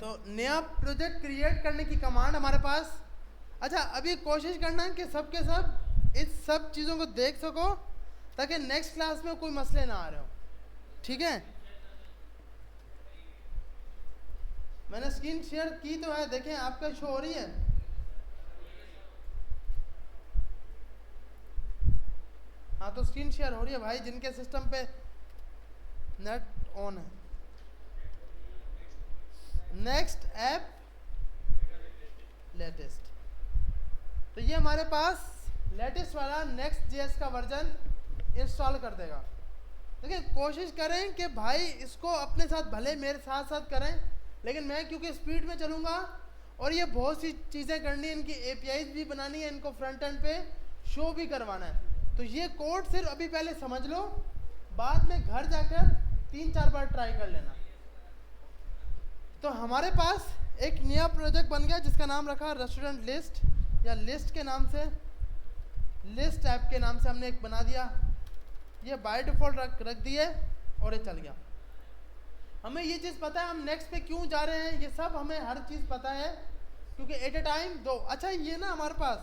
तो नया project create करने की कमांड हमारे पास। अच्छा, अभी कोशिश करना है कि सब के सब इस सब चीज़ों को देख सको ताकि नेक्स्ट क्लास में कोई मसले ना आ रहे हो। ठीक है, मैंने स्क्रीन शेयर की तो है, देखें आपका शो हो रही है। हाँ, तो स्क्रीन शेयर हो रही है भाई जिनके सिस्टम पे नेट ऑन है। नेक्स्ट ऐप लेटेस्ट, तो ये हमारे पास लेटेस्ट वाला नेक्स्ट जेएस का वर्जन इंस्टॉल कर देगा। देखिए, कोशिश करें कि भाई इसको अपने साथ भले मेरे साथ साथ करें, लेकिन मैं क्योंकि स्पीड में चलूँगा और ये बहुत सी चीज़ें करनी है, इनकी एपीआईज भी बनानी है, इनको फ्रंट एंड पे शो भी करवाना है। तो ये कोड सिर्फ अभी पहले समझ लो, बाद में घर जाकर 3-4 बार ट्राई कर लेना। तो हमारे पास एक नया प्रोजेक्ट बन गया जिसका नाम रखा रेस्टोरेंट लिस्ट, या लिस्ट के नाम से, लिस्ट ऐप के नाम से हमने एक बना दिया। ये बाय डिफ़ॉल्ट रख दिए और ये चल गया। हमें ये चीज़ पता है हम नेक्स्ट पे क्यों जा रहे हैं, ये सब हमें हर चीज़ पता है, क्योंकि एट ए टाइम दो। अच्छा, ये ना हमारे पास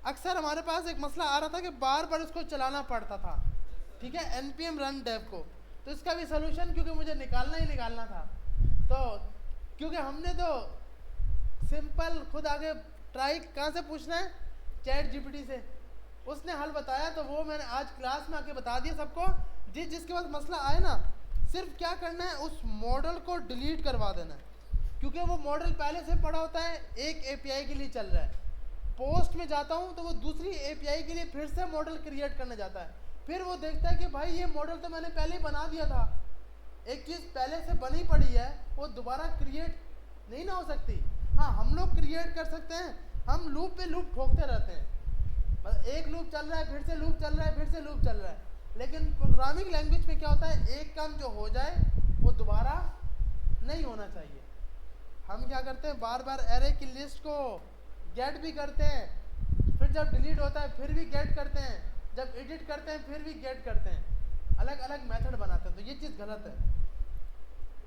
अक्सर हमारे पास एक मसला आ रहा था कि बार बार इसको चलाना पड़ता था, ठीक है, npm run dev को। तो इसका भी सोल्यूशन, क्योंकि मुझे निकालना ही निकालना था, तो क्योंकि हमने तो सिंपल खुद आगे ट्राई कहाँ से पूछना है, चैट जीपीटी से, उसने हल बताया, तो वो मैंने आज क्लास में आके बता दिया सबको। जिसके पास मसला आए ना, सिर्फ क्या करना है, उस मॉडल को डिलीट करवा देना है, क्योंकि वो मॉडल पहले से पड़ा होता है, एक एपीआई के लिए चल रहा है। पोस्ट में जाता हूँ तो वो दूसरी एपीआई के लिए फिर से मॉडल क्रिएट करने जाता है, फिर वो देखता है कि भाई ये मॉडल तो मैंने पहले ही बना दिया था। एक चीज़ पहले से बनी पड़ी है, वो दोबारा क्रिएट नहीं ना हो सकती। हाँ, हम लोग क्रिएट कर सकते हैं, हम लूप पे लूप ठोकते रहते हैं, मतलब एक लूप चल रहा है, फिर से लूप चल रहा है, फिर से लूप चल रहा है। लेकिन प्रोग्रामिंग लैंग्वेज में क्या होता है, एक काम जो हो जाए वो दोबारा नहीं होना चाहिए। हम क्या करते हैं, बार बार एरे की लिस्ट को गेट भी करते हैं, फिर जब डिलीट होता है फिर भी गेट करते हैं, जब एडिट करते हैं फिर भी गेट करते हैं, अलग अलग मेथड बनाते हैं, तो ये चीज़ गलत है।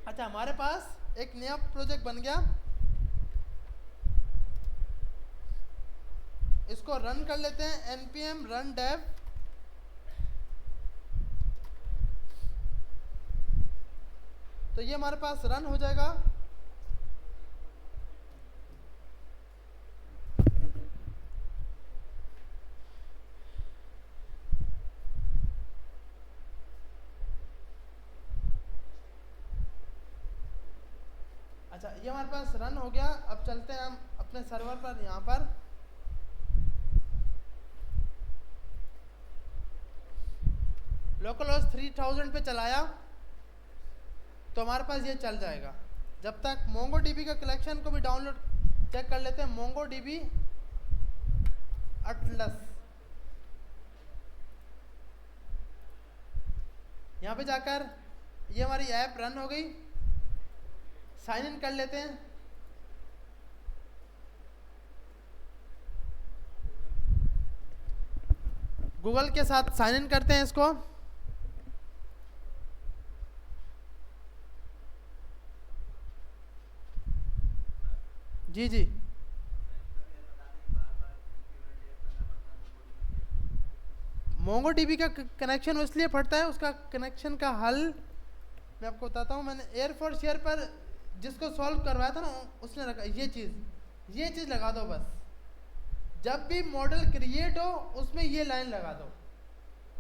अच्छा, हमारे पास एक नया प्रोजेक्ट बन गया, इसको रन कर लेते हैं, npm run dev। तो ये हमारे पास रन हो जाएगा। अच्छा, ये हमारे पास रन हो गया। अब चलते हैं हम अपने सर्वर पर, यहाँ पर लोकल होस्ट 3000 पे चलाया तो हमारे पास ये चल जाएगा। जब तक मोंगोडीबी का कलेक्शन को भी डाउनलोड चेक कर लेते हैं, मोंगोडीबी अटलस, यहाँ पे जाकर ये हमारी ऐप रन हो गई। साइन इन कर लेते हैं। गूगल के साथ साइन इन करते हैं इसको। जी जी, मोंगोडीबी का कनेक्शन इसलिए फटता है, उसका कनेक्शन का हल मैं आपको बताता हूँ। मैंने एयर4शेयर पर जिसको सॉल्व करवाया था ना, उसने रखा ये चीज़ लगा दो बस। जब भी मॉडल क्रिएट हो उसमें ये लाइन लगा दो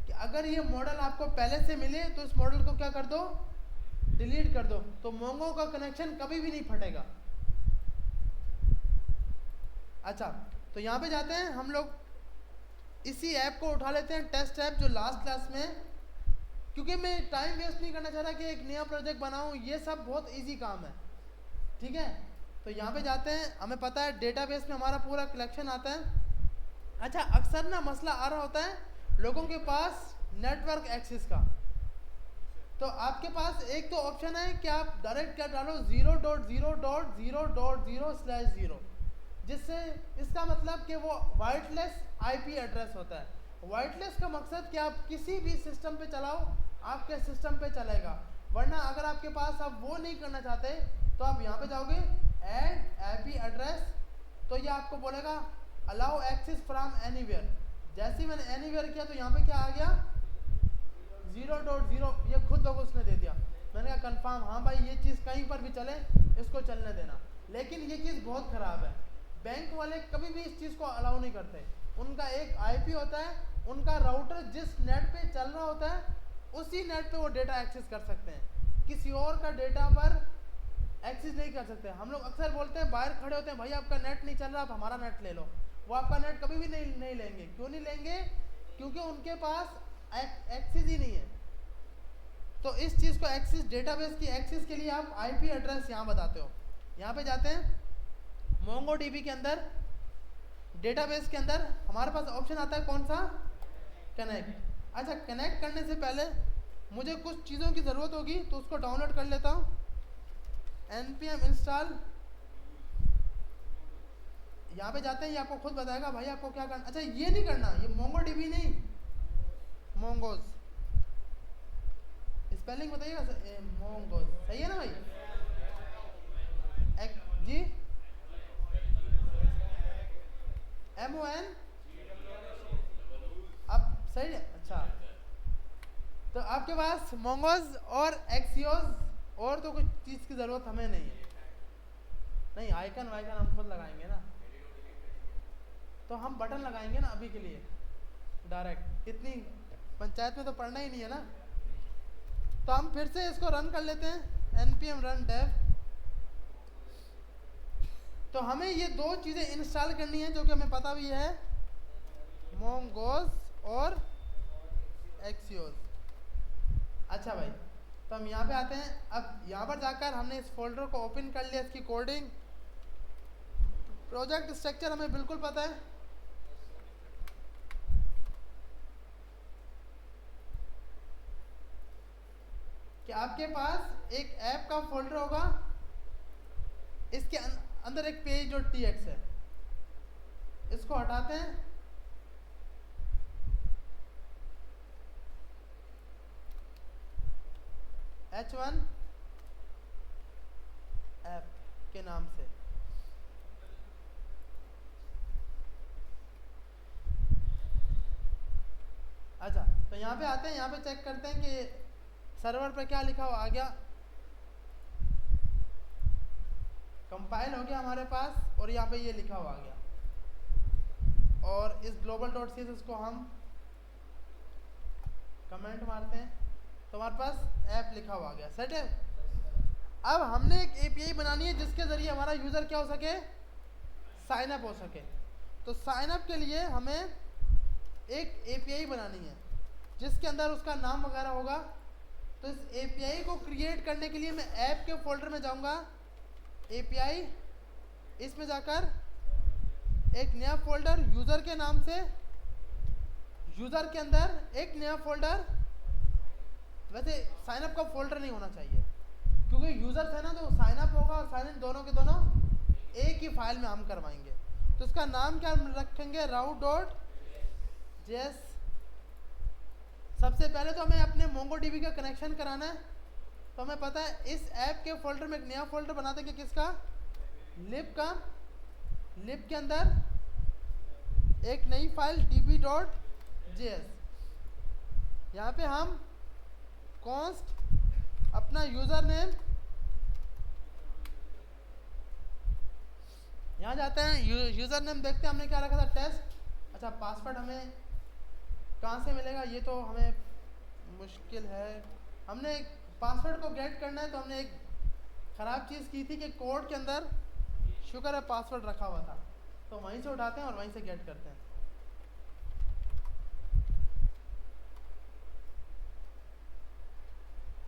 कि अगर ये मॉडल आपको पहले से मिले तो इस मॉडल को क्या कर दो, डिलीट कर दो, तो मोंगो का कनेक्शन कभी भी नहीं फटेगा। अच्छा, तो यहाँ पे जाते हैं हम लोग, इसी ऐप को उठा लेते हैं, टेस्ट ऐप जो लास्ट क्लास में, क्योंकि मैं टाइम वेस्ट नहीं करना चाह रहा कि एक नया प्रोजेक्ट बनाऊँ, ये सब बहुत इजी काम है, ठीक है। तो यहाँ पे जाते हैं, हमें पता है डेटाबेस में हमारा पूरा कलेक्शन आता है। अच्छा, अक्सर ना मसला आ रहा होता है लोगों के पास नेटवर्क एक्सेस का, तो आपके पास एक तो ऑप्शन है कि आप डायरेक्ट क्या डालो 0.0.0.0/0, जिससे इसका मतलब कि वो वाइटलेस आईपी एड्रेस होता है। वाइटलेस का मकसद कि आप किसी भी सिस्टम पे चलाओ, आपके सिस्टम पे चलेगा, वरना अगर आपके पास आप वो नहीं करना चाहते तो आप यहाँ पे जाओगे ऐड आईपी एड्रेस, तो ये आपको बोलेगा अलाउ एक्सेस फ्रॉम एनीवेयर। जैसे ही मैंने एनीवेयर किया तो यहाँ पे क्या आ गया 0.0, ये खुद लोग उसने दे दिया। मैंने कहा कंफर्म, हाँ भाई ये चीज़ कहीं पर भी चले इसको चलने देना। लेकिन ये चीज़ बहुत ख़राब है, बैंक वाले कभी भी इस चीज़ को अलाउ नहीं करते। उनका एक आईपी होता है, उनका राउटर जिस नेट पे चल रहा होता है उसी नेट पे वो डेटा एक्सेस कर सकते हैं, किसी और का डेटा पर एक्सेस नहीं कर सकते। हम लोग अक्सर बोलते हैं, बाहर खड़े होते हैं, भाई आपका नेट नहीं चल रहा, आप हमारा नेट ले लो। वो आपका नेट कभी भी नहीं लेंगे। क्यों नहीं लेंगे? क्योंकि उनके पास एक्सेस ही नहीं है। तो इस चीज़ को एक्सेस, डेटाबेस की एक्सेस के लिए आप आईपी एड्रेस यहाँ बताते हो। यहाँ पे जाते हैं मोंगोडीबी के अंदर, डेटाबेस के अंदर हमारे पास ऑप्शन आता है कौन सा, कनेक्ट। अच्छा, कनेक्ट करने से पहले मुझे कुछ चीज़ों की ज़रूरत होगी, तो उसको डाउनलोड कर लेता हूँ। npm इंस्टॉल, यहाँ पे जाते हैं, ये आपको खुद बताएगा भाई आपको क्या करना। अच्छा, ये नहीं करना, ये मोंगोडीबी नहीं, मोंगोज, स्पेलिंग बताइएगा। मोंगोज सही है ना भाई? जी, MON, अब सही है। अच्छा, तो आपके पास मोंगोज और एक्सियोज, और तो कुछ चीज़ की ज़रूरत हमें नहीं है। नहीं, आइकन वाइकन हम खुद लगाएंगे ना, तो हम बटन लगाएंगे ना अभी के लिए डायरेक्ट, इतनी पंचायत में तो पढ़ना ही नहीं है ना। तो हम फिर से इसको रन कर लेते हैं, npm run dev। तो हमें ये दो चीज़ें इंस्टॉल करनी है जो कि हमें पता भी है, मोंगोज और एक्सियोज। अच्छा भाई, तो हम यहाँ पे आते हैं। अब यहाँ पर जाकर हमने इस फोल्डर को ओपन कर लिया, इसकी कोडिंग, प्रोजेक्ट स्ट्रक्चर हमें बिल्कुल पता है। कि आपके पास एक ऐप का फोल्डर होगा, इसके अंदर एक पेज और tx है, इसको हटाते हैं। h1 ऐप के नाम से। अच्छा, तो यहाँ पे आते हैं, यहाँ पे चेक करते हैं कि सर्वर पे क्या लिखा हुआ आ गया। कंपाइल हो गया हमारे पास, और यहाँ पे ये लिखा हुआ आ गया। और इस global.css को हम कमेंट मारते हैं, तो हमारे पास ऐप लिखा हुआ आ गया। सेट है। अब हमने एक एपीआई बनानी है जिसके ज़रिए हमारा यूज़र क्या हो सके, साइन अप हो सके। तो साइन अप के लिए हमें एक एपीआई बनानी है जिसके अंदर उसका नाम वगैरह होगा। तो इस एपीआई को क्रिएट करने के लिए मैं ऐप के फोल्डर में जाऊंगा, एपीआई, इसमें जाकर एक नया फोल्डर यूज़र के नाम से, यूज़र के अंदर एक नया फोल्डर, वैसे साइन अप का फोल्डर नहीं होना चाहिए क्योंकि यूज़र है ना, तो साइन अप होगा और साइन इन दोनों के दोनों एक ही फाइल में हम करवाएंगे। तो इसका नाम क्या रखेंगे, route.js। सबसे पहले तो हमें अपने मोंगोडीबी का कनेक्शन कराना है। तो हमें पता है इस ऐप के फोल्डर में एक नया फोल्डर बना देंगे, किसका, लिब का। लिब के अंदर एक नई फाइल db.js, यहाँ पे हम कॉन्स्ट अपना यूज़र नेम, यहाँ जाते हैं यूज़र नेम देखते हैं हमने क्या रखा था, टेस्ट। अच्छा, पासवर्ड हमें कहाँ से मिलेगा, ये तो हमें मुश्किल है। हमने पासवर्ड को गेट करना है, तो हमने एक ख़राब चीज़ की थी कि कोड के अंदर शुक्र है पासवर्ड रखा हुआ था, तो वहीं से उठाते हैं और वहीं से गेट करते हैं।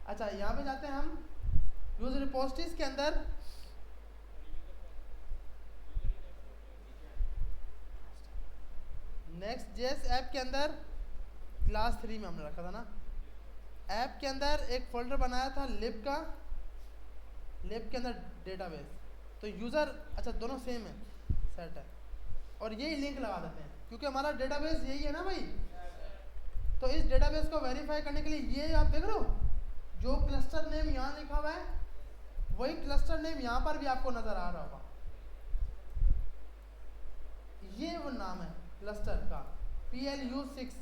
अच्छा, यहाँ पे जाते हैं हम यूज रिपोजिटरीज के अंदर, नेक्स्ट जेएस ऐप के अंदर क्लास 3 में हमने रखा था ना, ऐप के अंदर एक फोल्डर बनाया था लिब का, लिब के अंदर डेटाबेस। तो यूज़र, अच्छा दोनों सेम है, सेट है, और यही लिंक लगा देते हैं क्योंकि हमारा डेटाबेस यही है ना भाई। तो इस डेटाबेस को वेरीफाई करने के लिए ये आप देख रहे हो जो क्लस्टर नेम यहाँ लिखा हुआ है वही क्लस्टर नेम यहाँ पर भी आपको नजर आ रहा होगा, ये वो नाम है क्लस्टर का, PLU6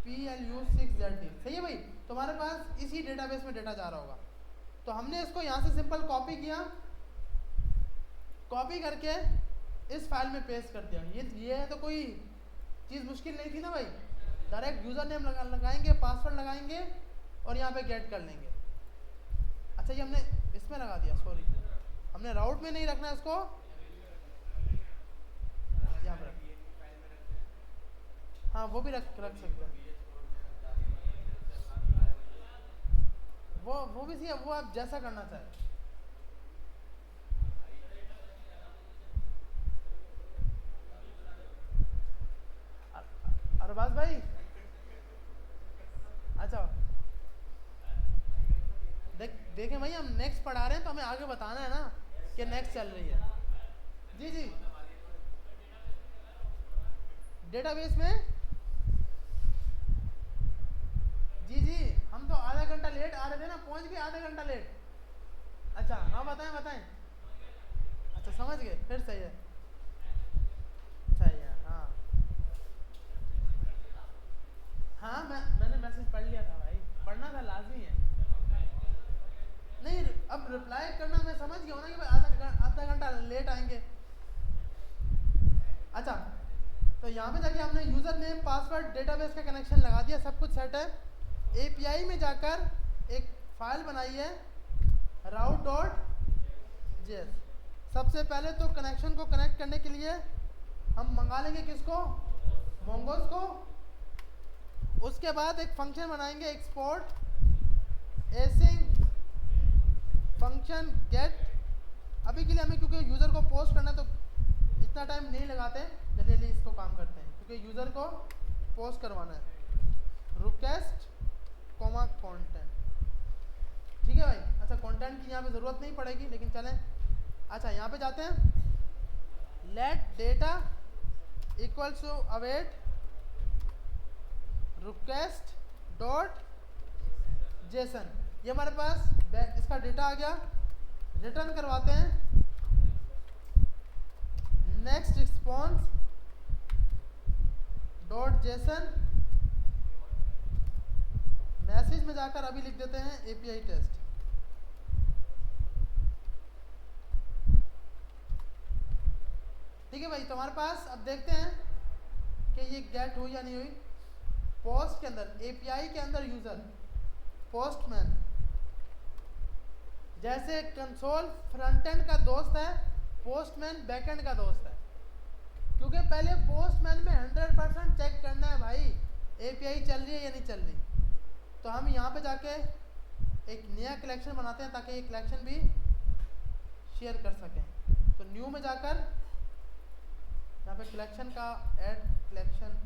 PLU6ZD। सही है भाई, तुम्हारे पास इसी डेटाबेस में डेटा जा रहा होगा। तो हमने इसको यहाँ से सिंपल कॉपी किया, कॉपी करके इस फाइल में पेस्ट कर दिया। ये है तो कोई चीज़ मुश्किल नहीं थी ना भाई, डायरेक्ट यूज़र नेम लगाएंगे, पासवर्ड लगाएंगे और यहाँ पे गेट कर लेंगे। अच्छा ये हमने इसमें लगा दिया, सॉरी हमने राउट में नहीं रखना है इसको, यहाँ पर, हाँ वो भी रख सकते हैं, वो भी सही है, वो आप जैसा करना चाहें। अरबाज भाई, अच्छा देखें भाई, हम नेक्स्ट पढ़ा रहे हैं तो हमें आगे बताना है ना कि नेक्स्ट चल रही है। जी जी, डेटाबेस में, जी जी हम तो आधा घंटा लेट आ रहे थे ना, पहुंच गए आधा घंटा लेट। अच्छा हाँ बताएं बताएं, अच्छा समझ गए, फिर सही है, सही है। हाँ हाँ मैंने मैसेज पढ़ लिया था भाई, पढ़ना था, लाजमी है। नहीं अब रिप्लाई करना मैं समझ गया हूँ ना कि भाई आधा घंटा लेट आएंगे। अच्छा तो यहाँ पे जाके हमने यूज़र नेम पासवर्ड डेटाबेस का कनेक्शन लगा दिया, सब कुछ सेट है। एपीआई में जाकर एक फाइल बनाई है route.js। सबसे पहले तो कनेक्शन को कनेक्ट करने के लिए हम मंगा लेंगे किसको, मोंगोस को। उसके बाद एक फंक्शन बनाएंगे एक्सपोर्ट एसिंग फंक्शन गेट। अभी के लिए हमें क्योंकि यूज़र को पोस्ट करना है तो इतना टाइम नहीं लगाते, जल्दी जल्दी इसको काम करते हैं क्योंकि यूज़र को पोस्ट करवाना है। रिक्वेस्ट कॉमा कंटेंट, ठीक है भाई। अच्छा कंटेंट की यहाँ पे ज़रूरत नहीं पड़ेगी लेकिन चलें। अच्छा यहाँ पे जाते हैं, let data equals to await request dot JSON. ये हमारे पास इसका डेटा आ गया, रिटर्न करवाते हैं next response dot JSON. Message में जाकर अभी लिख देते हैं एपीआई टेस्ट। ठीक है भाई, तो हमारे पास अब देखते हैं कि ये गेट हुई या नहीं हुई। पोस्ट के अंदर, एपीआई के अंदर यूजर पोस्टमैन, जैसे कंसोल फ्रंट एंड का दोस्त है, पोस्टमैन बैकएंड का दोस्त है। क्योंकि पहले पोस्टमैन में 100% चेक करना है भाई एपीआई चल रही है या नहीं चल रही। तो हम यहाँ पे जाके एक नया कलेक्शन बनाते हैं ताकि ये कलेक्शन भी शेयर कर सकें। तो न्यू में जाकर यहाँ पे कलेक्शन का ऐड कलेक्शन,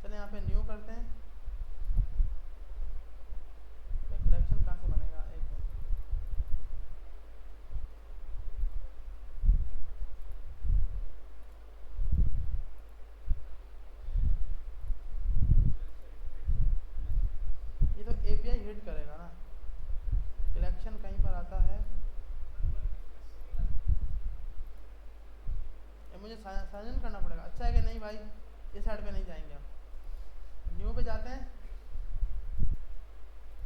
चले यहाँ पे न्यू करते हैं। कलेक्शन कहाँ से बनेगा, एक मिनट। ये तो एपीआई हिट करेगा ना, कलेक्शन कहीं पर आता है, ये मुझे साइन इन करना पड़ेगा। अच्छा है कि नहीं भाई, इस साइड पे नहीं जाएंगे हम, न्यू पे जाते हैं।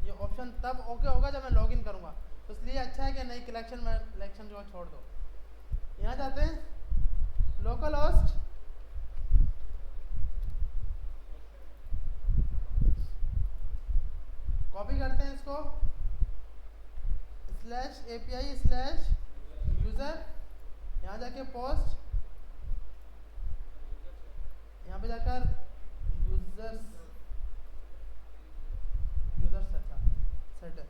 ये ऑप्शन तब ओके होगा जब मैं लॉगिन करूँगा, तो इसलिए अच्छा है कि नहीं कलेक्शन में कलेक्शन जो छोड़ दो। यहाँ जाते हैं लोकल होस्ट, कॉपी करते हैं इसको /API/यूज़र, यहाँ जाके पोस्ट, यहाँ पे जाकर यूजर्स अच्छा सेट है।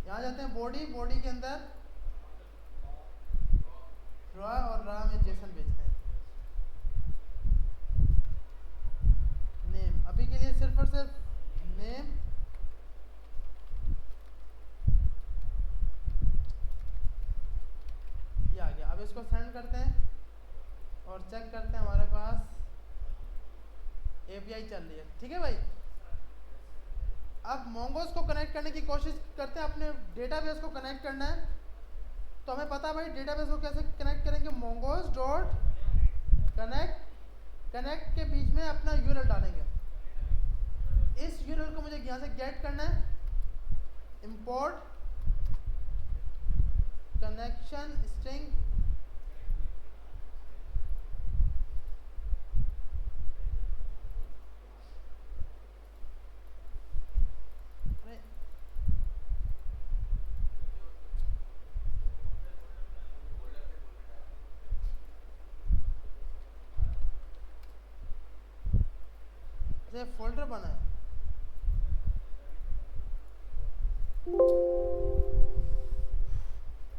यहाँ जाते हैं बॉडी के अंदर रॉ और रॉ में जेसन भेजते हैं। नेम अभी के लिए सिर्फ और सिर्फ नेम, ये आ गया। अब इसको सेंड करते हैं और चेक करते हैं हमारे पास एपीआई चल रही है। ठीक है भाई, अब मोंगोज को कनेक्ट करने की कोशिश करते हैं, अपने डेटाबेस को कनेक्ट करना है। तो हमें पता है भाई डेटाबेस को कैसे कनेक्ट करेंगे, मोंगोज डॉट कनेक्ट, कनेक्ट के बीच में अपना यूआरएल डालेंगे। इस यूआरएल को मुझे यहाँ से गेट करना है, इंपोर्ट कनेक्शन स्ट्रिंग, जैसे फोल्डर बना है।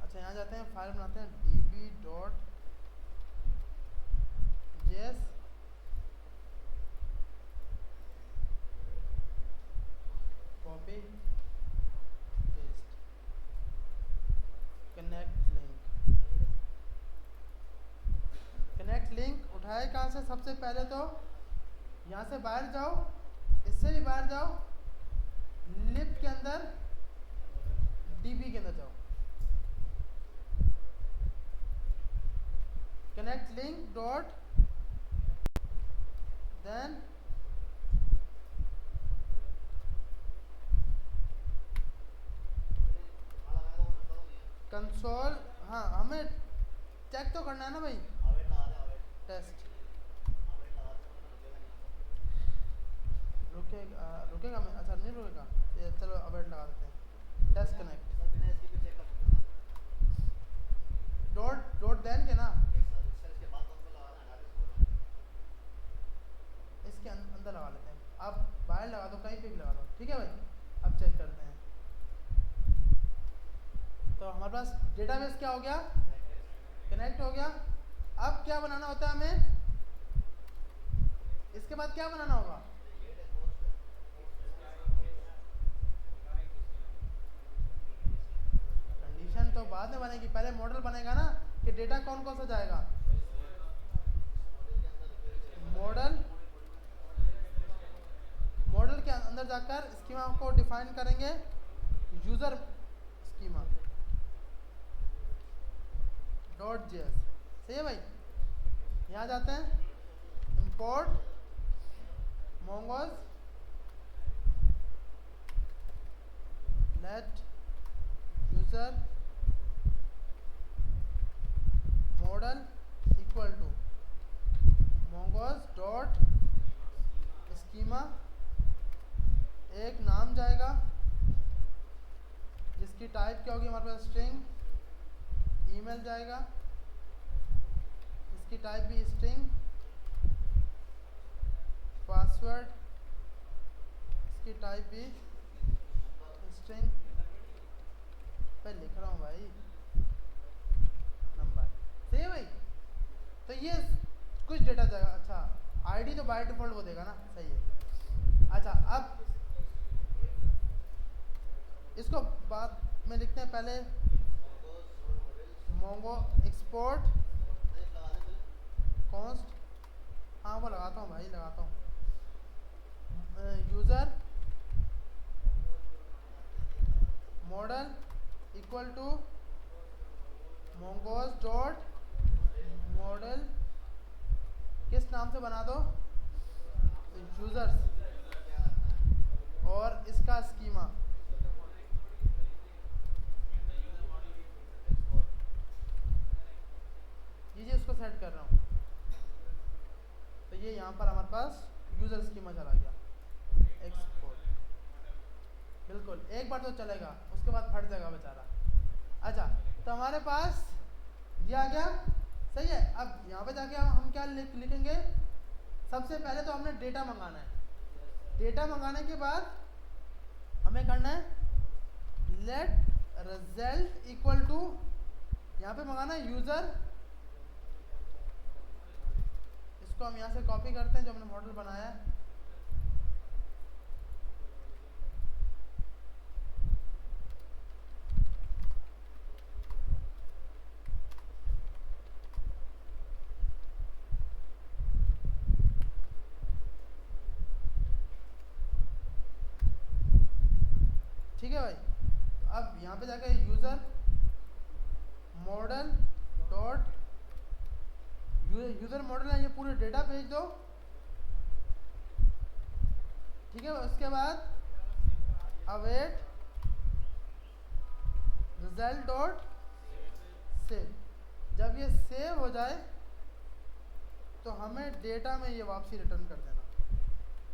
अच्छा यहाँ जाते हैं, फाइल बनाते हैं db.js, copy paste, connect link. Connect link उठाए कहाँ से, सबसे पहले तो यहाँ से बाहर जाओ, इससे भी बाहर जाओ, लिप के अंदर डीबी के अंदर जाओ, connect link dot, then console. हाँ हमें चेक तो करना है ना भाई, टेस्ट रुकेगा मैं, अच्छा नहीं रुकेगा, चलो अवेट लगा देते हैं, टेस्ट कनेक्ट डॉट देन के ना, इसके अंदर लगा लेते हैं। आप बाहर लगा दो, कहीं पे भी लगा दो, ठीक है भाई। अब चेक करते हैं, तो हमारे पास डेटाबेस क्या हो गया, कनेक्ट हो गया। अब क्या बनाना होता है हमें, इसके बाद क्या बनाना होगा, कंडीशन तो बाद में बनेगी, पहले मॉडल बनेगा ना कि डेटा कौन कौन सा जाएगा। मॉडल के अंदर जाकर स्कीमा को डिफाइन करेंगे, यूजर स्कीमा डॉट जेएस, सही है भाई। यहाँ जाते हैं, import mongoose let user model equal to mongoose dot schema, एक नाम जाएगा जिसकी टाइप क्या होगी हमारे पास स्ट्रिंग, ईमेल जाएगा इसकी टाइप भी स्ट्रिंग, पासवर्ड इसकी टाइप भी स्ट्रिंग, मैं लिख रहा हूँ भाई, नंबर, सही है भाई। तो ये कुछ डेटा जाएगा। अच्छा आईडी तो बाय डिफॉल्ट वो देगा ना, सही है। अच्छा अब इसको बाद में लिखते हैं, पहले मोंगो एक्सपोर्ट कॉन्स्ट, हाँ वो लगाता हूँ भाई, लगाता हूँ, user model equal to mongoose dot model, किस नाम से बना दो, यूजर्स, और इसका स्कीमा, ये इसको सेट कर रहा हूँ। तो ये यहाँ पर हमारे पास यूजर स्कीमा चला गया, एक्सपोर्ट, बिल्कुल एक बार तो चलेगा, उसके बाद फट जाएगा बेचारा। अच्छा तो हमारे पास ये आ गया, सही है। अब यहाँ पे जाके हम क्या लिखेंगे, सबसे पहले तो हमने डेटा मंगाना है, डेटा मंगाने के बाद हमें करना है लेट रिजल्ट इक्वल टू, यहाँ पे मंगाना है यूज़र, इसको हम यहाँ से कॉपी करते हैं जो हमने मॉडल बनाया है, भाई। तो अब यहाँ पे जाकर user model dot user model है, ये पूरे डेटा भेज दो, ठीक है। उसके बाद अवेट रिजल्ट डॉट सेव। जब ये सेव हो जाए तो हमें डेटा में ये वापसी रिटर्न कर देना,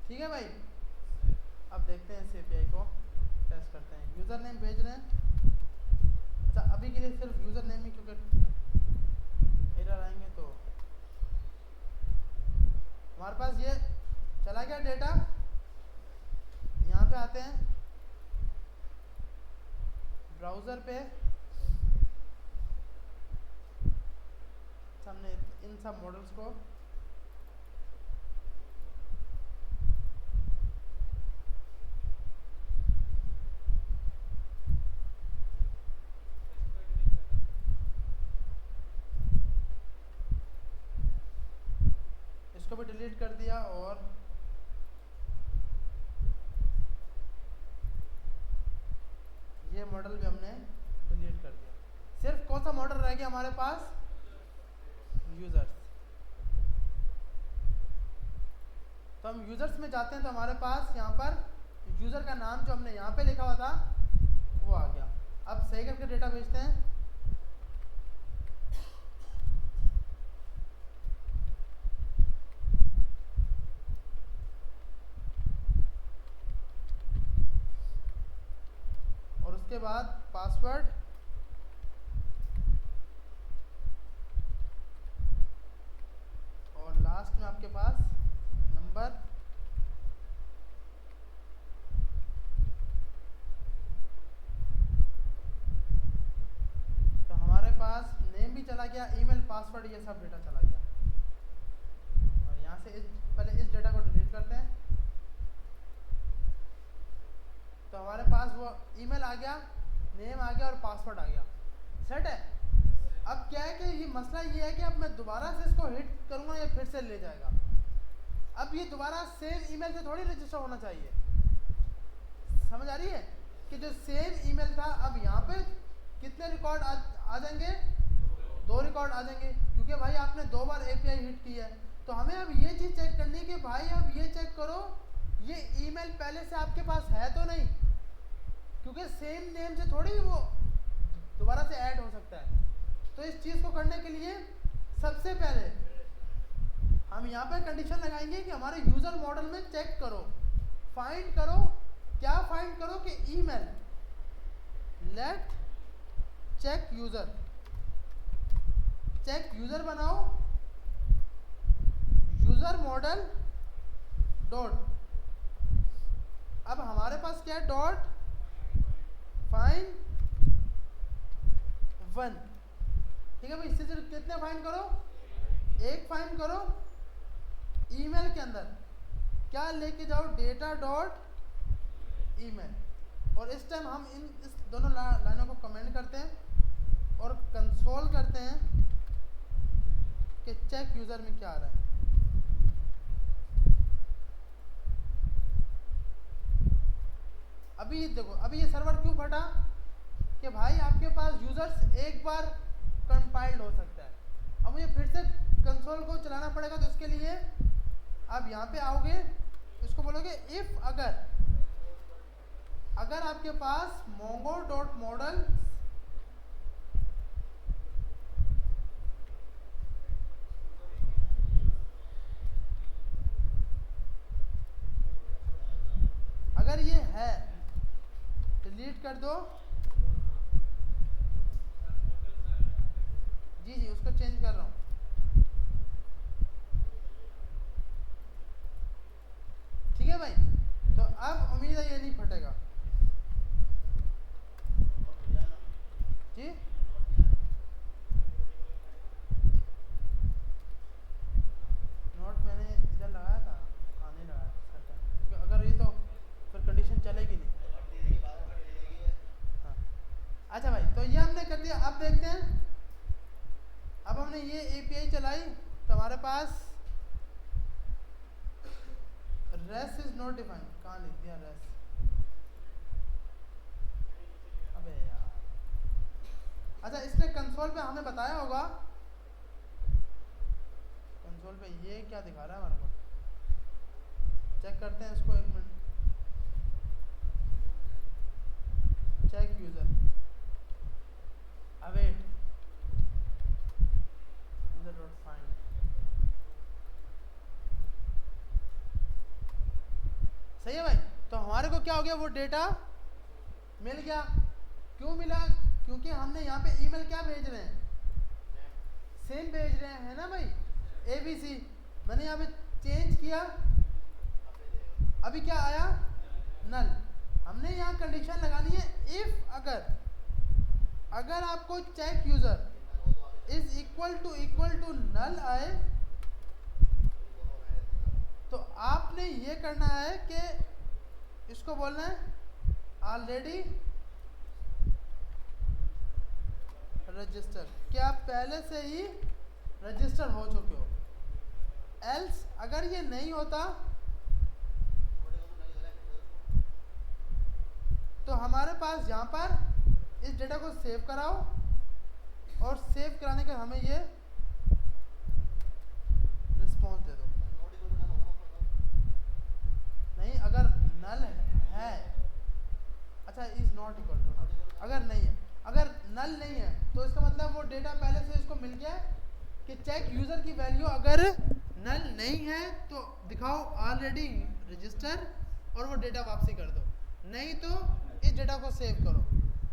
ठीक है भाई। अब देखते हैं इस एपीआई को टेस्ट करते हैं। यूज़र नेम भेज रहे हैं। अच्छा अभी के लिए सिर्फ यूज़र नेम ही, क्योंकि एरर आएंगे तो हमारे पास ये चला गया डेटा। यहाँ पे आते हैं ब्राउज़र पे, हमने इन सब मॉडल्स को इसको भी डिलीट कर दिया और ये मॉडल भी हमने डिलीट कर दिया। सिर्फ कौन सा मॉडल रह गया हमारे पास? यूज़र्स। तो हम यूज़र्स में जाते हैं तो हमारे पास यहाँ पर यूज़र का नाम जो हमने यहाँ पे लिखा हुआ था वो आ गया। अब सही करके डेटा भेजते हैं। और उसके बाद पासवर्ड और लास्ट में आपके पास नंबर। तो हमारे पास नेम भी चला गया, ईमेल, पासवर्ड, ये सब डेटा चला गया। और यहाँ से पहले इस डेटा को डिलीट करते हैं। तो हमारे पास वो ईमेल आ गया, नेम आ गया और पासवर्ड आ गया। सेट है। अब क्या है कि ये मसला ये है कि अब मैं दोबारा से इसको हिट करूँगा या फिर से ले जाएगा। अब ये दोबारा सेम ईमेल से थोड़ी रजिस्टर होना चाहिए। समझ आ रही है कि जो सेम ईमेल था, अब यहाँ पे कितने रिकॉर्ड आ जाएंगे? 2 रिकॉर्ड आ जाएंगे, क्योंकि भाई आपने 2 बार एपीआई हिट की है। तो हमें अब ये चीज़ चेक करनी है कि भाई अब ये चेक करो ये ईमेल पहले से आपके पास है तो नहीं, क्योंकि सेम नेम से थोड़ी वो दोबारा से ऐड हो सकता है। तो इस चीज़ को करने के लिए सबसे पहले हम यहाँ पे कंडीशन लगाएंगे कि हमारे यूज़र मॉडल में चेक करो, फाइंड करो। क्या फाइंड करो कि email let check user, check user बनाओ, यूज़र मॉडल डॉट। अब हमारे पास क्या है? डॉट फाइंड 1, ठीक है भाई। इससे कितने फाइंड करो? 1 फाइंड करो। ईमेल के अंदर क्या लेके जाओ? Data dot email. और इस टाइम हम इस दोनों लाइनों को कमेंट करते हैं और कंसोल करते हैं कि चेक यूज़र में क्या आ रहा है। अभी देखो, अभी ये सर्वर क्यों फटा कि भाई आपके पास यूज़र्स एक बार कंपाइल्ड हो सकता है। अब मुझे फिर से कंसोल को चलाना पड़ेगा। तो इसके लिए आप यहाँ पे आओगे, इसको बोलोगे इफ़ अगर आपके पास mongo डॉट मॉडल अगर ये है, डिलीट कर दो। जी उसको चेंज कर रहा हूँ। ठीक है भाई। तो अब उम्मीद है ये नहीं फटेगा। जी नोट मैंने इधर लगाया था, नहीं लगाया था। अगर ये तो फिर कंडीशन चलेगी नहीं। हाँ अच्छा भाई, तो ये हमने कर दिया। अब देखते हैं, अब हमने ये एपीआई चलाई तो हमारे पास रेस्ट इज नॉट डिफाइंड। कहाँ लिख दिया रेस्ट? अच्छा इसने कंसोल पे हमें बताया होगा, कंसोल पे ये क्या दिखा रहा है हमारे को, चेक करते हैं इसको, एक minute. Check user, await user dot find, सही है भाई। तो हमारे को क्या हो गया, वो डेटा मिल गया। क्यों मिला, क्योंकि हमने यहाँ पे ईमेल क्या भेज रहे हैं, सेम भेज रहे हैं, है ना भाई, ABC। मैंने यहाँ पे चेंज किया, अभी क्या आया, नल। हमने यहाँ कंडीशन लगानी है, इफ अगर आपको check user is equal to null आए, तो आपने ये करना है कि इसको बोलना है ऑलरेडी रजिस्टर, कि आप पहले से ही रजिस्टर हो चुके हो। एल्स अगर ये नहीं होता तो हमारे पास यहाँ पर इस डेटा को सेव कराओ, और सेव कराने के हमें ये रिस्पॉन्स दे दो। नहीं, अगर नल है, अच्छा इज नॉट इक्वल टू, अगर नहीं है, अगर नल नहीं है तो इसका मतलब वो डेटा पहले से इसको मिल गया है कि चेक यूजर की वैल्यू अगर नल नहीं है तो दिखाओ ऑलरेडी रजिस्टर, और वो डेटा वापसी कर दो, नहीं तो इस डेटा को सेव करो।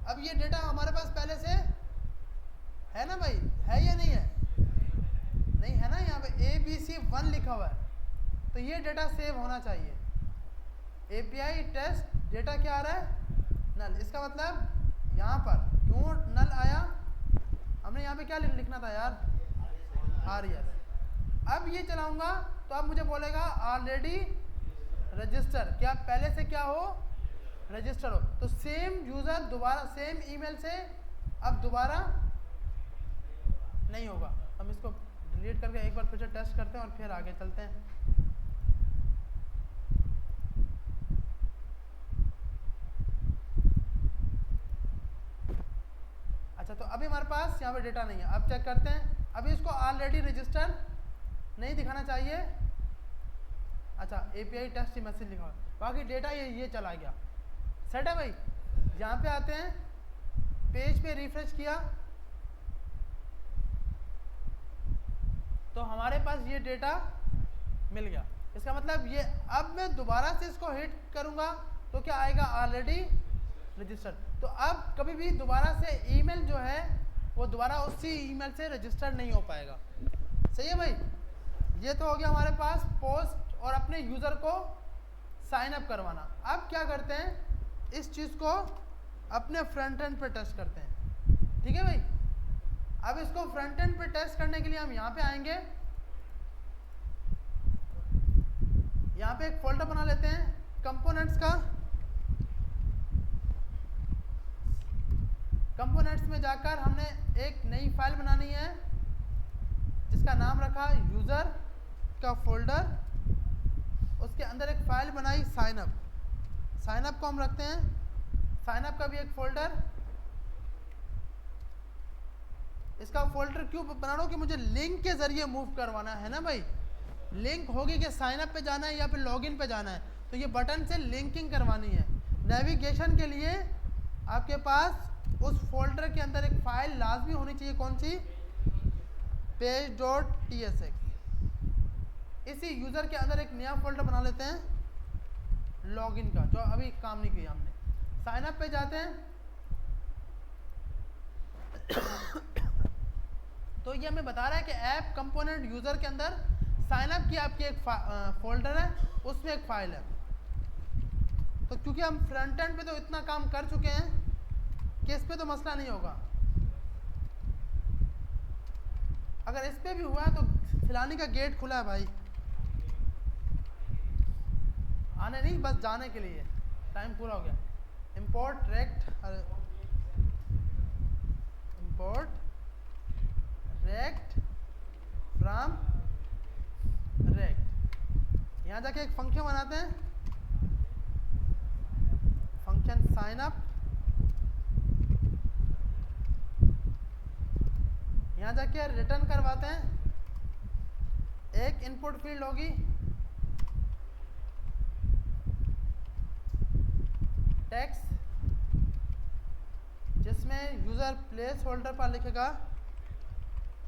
अब ये डेटा हमारे पास पहले से है ना भाई, है या नहीं है, नहीं है ना, यहाँ पे ABC1 लिखा हुआ है, तो ये डेटा सेव होना चाहिए। API टेस्ट डेटा क्या आ रहा है, नल। इसका मतलब यहाँ पर क्यों नल आया, हमने यहाँ पे क्या लिखना था यार, RES। अब ये चलाऊंगा तो अब मुझे बोलेगा ऑलरेडी रजिस्टर, क्या पहले से क्या हो, रजिस्टर हो। तो सेम यूजर दोबारा सेम ईमेल से अब दोबारा नहीं होगा। हम इसको डिलीट करके एक बार फिर से टेस्ट करते हैं और फिर आगे चलते हैं। अच्छा, तो अभी हमारे पास यहाँ पे डेटा नहीं है, अब चेक करते हैं। अभी इसको ऑलरेडी रजिस्टर नहीं दिखाना चाहिए। अच्छा, API टेस्ट मैसेज लिखा हुआ, बाकी डेटा ये चला गया, सेट है भाई। यहाँ पे आते हैं, पेज पे रिफ्रेश किया तो हमारे पास ये डेटा मिल गया। इसका मतलब ये, अब मैं दोबारा से इसको हिट करूंगा तो क्या आएगा, ऑलरेडी रजिस्टर। तो अब कभी भी दोबारा से ईमेल जो है वो दोबारा उसी ईमेल से रजिस्टर नहीं हो पाएगा। सही है भाई। ये तो हो गया हमारे पास पोस्ट और अपने यूज़र को साइन अप करवाना। अब क्या करते हैं, इस चीज़ को अपने फ्रंट एंड पे टेस्ट करते हैं। ठीक है भाई। अब इसको फ्रंट एंड पे टेस्ट करने के लिए हम यहाँ पे आएंगे, यहाँ पे एक फोल्डर बना लेते हैं कंपोनेंट्स का। कंपोनेंट्स में जाकर हमने एक नई फाइल बनानी है जिसका नाम रखा यूज़र का फोल्डर। उसके अंदर एक फाइल बनाई साइन अप। साइन अप को हम रखते हैं, साइन अप का भी एक फोल्डर। इसका फोल्डर क्यों बना रहा हूँ कि मुझे लिंक के जरिए मूव करवाना है ना भाई। लिंक होगी कि साइन अप पे जाना है या फिर लॉगिन पे जाना है, तो ये बटन से लिंकिंग करवानी है। नेविगेशन के लिए आपके पास उस फोल्डर के अंदर एक फाइल लाजमी होनी चाहिए, कौन सी, page.tsx। इसी यूज़र के अंदर एक नया फोल्डर बना लेते हैं लॉगिन का, जो अभी काम नहीं किया हमने। साइन अप पे जाते हैं तो ये हमें बता रहा है कि ऐप कंपोनेंट यूज़र के अंदर साइन अप की आपकी एक फोल्डर है, उसमें एक फाइल है। तो क्योंकि हम फ्रंट एंड पे तो इतना काम कर चुके हैं कि इस पे तो मसला नहीं होगा। अगर इस पे भी हुआ है तो फिलानी का गेट खुला है भाई, आने नहीं, बस जाने के लिए। टाइम पूरा हो गया। Import react from react. यहाँ जाके एक फंक्शन बनाते हैं, फंक्शन साइन अप यहाँ जाके रिटर्न करवाते हैं। एक इनपुट फील्ड होगी टेक्स्ट, जिसमें यूजर प्लेस होल्डर पर लिखेगा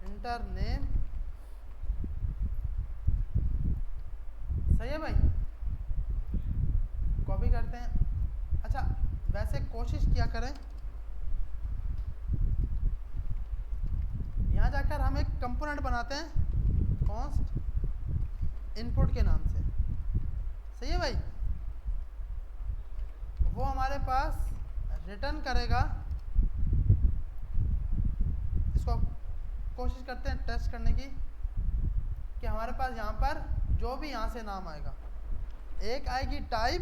इंटर नेम। सही है भाई, कॉपी करते हैं। अच्छा, वैसे कोशिश किया करें, यहाँ जाकर हम एक कंपोनेंट बनाते हैं कॉन्स्ट इनपुट के नाम से। सही है भाई, वो हमारे पास रिटर्न करेगा। इसको कोशिश करते हैं टेस्ट करने की कि हमारे पास यहाँ पर जो भी यहाँ से नाम आएगा, एक आएगी टाइप,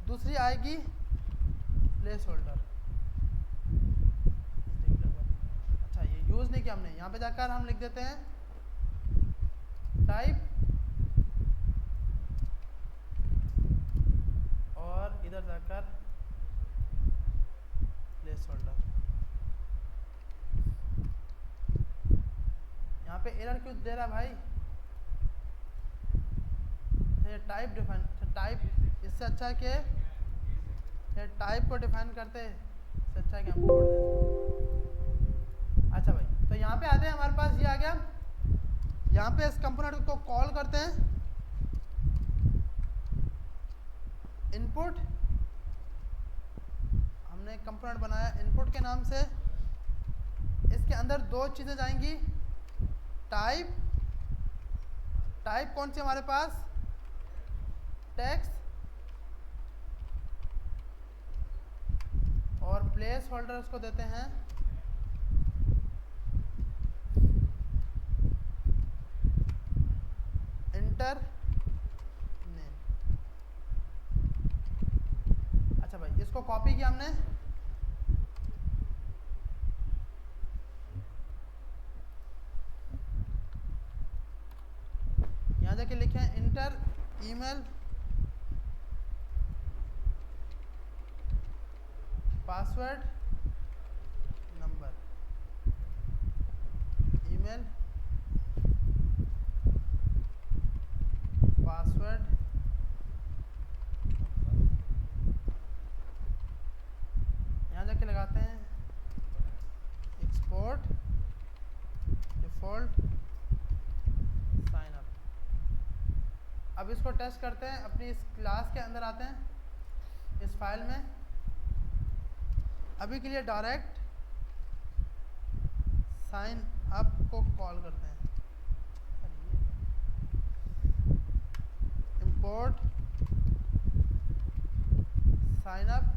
दूसरी आएगी प्लेस होल्डर। अच्छा, ये यूज़ नहीं किया हमने। यहाँ पे जाकर हम लिख देते हैं टाइप और इधर जाकर प्लेस होल्डर। यहाँ पे एरर क्यों दे रहा है भाई? ये टाइप डिफाइन, टाइप इससे अच्छा है कि ये टाइप को डिफाइन करते, इससे अच्छा है कि हम छोड़ दें। अच्छा भाई, तो यहाँ पे आते हैं, हमारे पास ये आ गया। यहाँ पे इस कंपोनेंट को कॉल करते हैं इनपुट। हमने एक कंपोनेंट बनाया इनपुट के नाम से। इसके अंदर दो चीज़ें जाएंगी, टाइप, टाइप कौन सी हमारे पास? टेक्स्ट, और प्लेस होल्डर उसको देते हैं इंटर नेम। अच्छा भाई, इसको कॉपी किया हमने, यहाँ जाके लिखे inter email password number, email password number. यहाँ जाके लगाते हैं एक्सपोर्ट डिफ़ॉल्ट साइन अप। अब इसको टेस्ट करते हैं। अपनी इस क्लास के अंदर आते हैं, इस फाइल में। अभी के लिए डायरेक्ट साइन अप को कॉल करते हैं। इंपोर्ट साइन अप,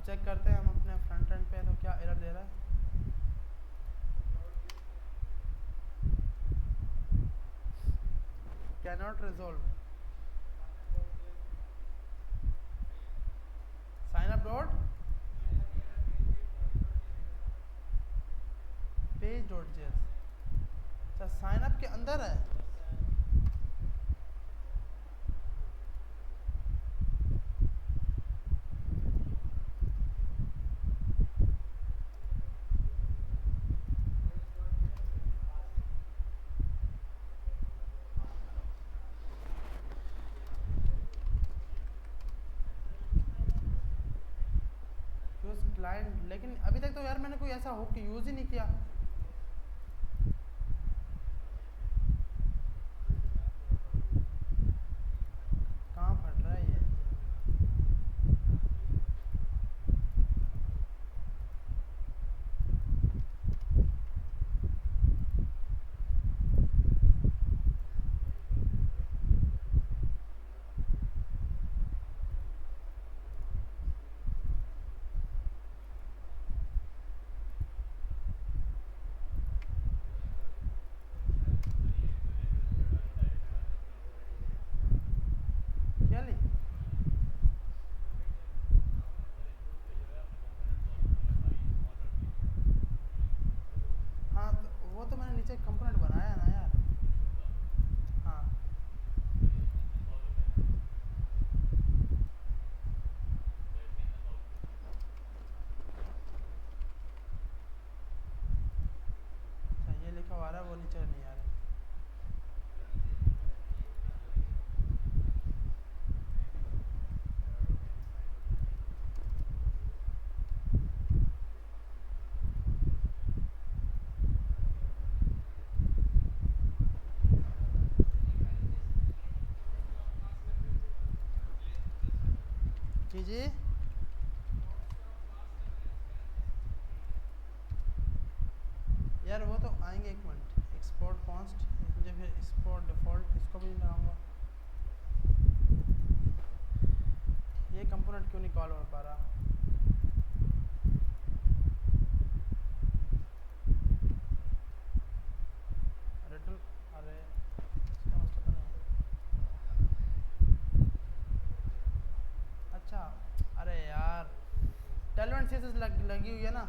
चेक करते हैं हम अपने फ्रंट एंड पे तो क्या एरर दे रहा है। Cannot resolve sign up dot page dot JS. अच्छा, साइन अप के अंदर है। क्लाइंट, लेकिन अभी तक तो यार मैंने कोई ऐसा हुक यूज़ ही नहीं किया। कहाँ फट रहा है ये? एक कंपोनेंट बनाया ना यार। हाँ अच्छा, ये लिखा हुआ आ रहा है, वो नीचे नहीं आ रहा। जी जी, यार वो तो आएंगे, एक मिनट। एक्सपोर्ट कॉन्स्ट, मुझे फिर एक्सपोर्ट डिफ़ॉल्ट इसको भी लगाऊंगा। ये कंपोनेंट क्यों नहीं कॉल हो पा रहा? रिटर्न, अरे इसका मतलब पता नहीं। अच्छा, अरे यार टेलवेंट सीरीज लगी हुई है ना।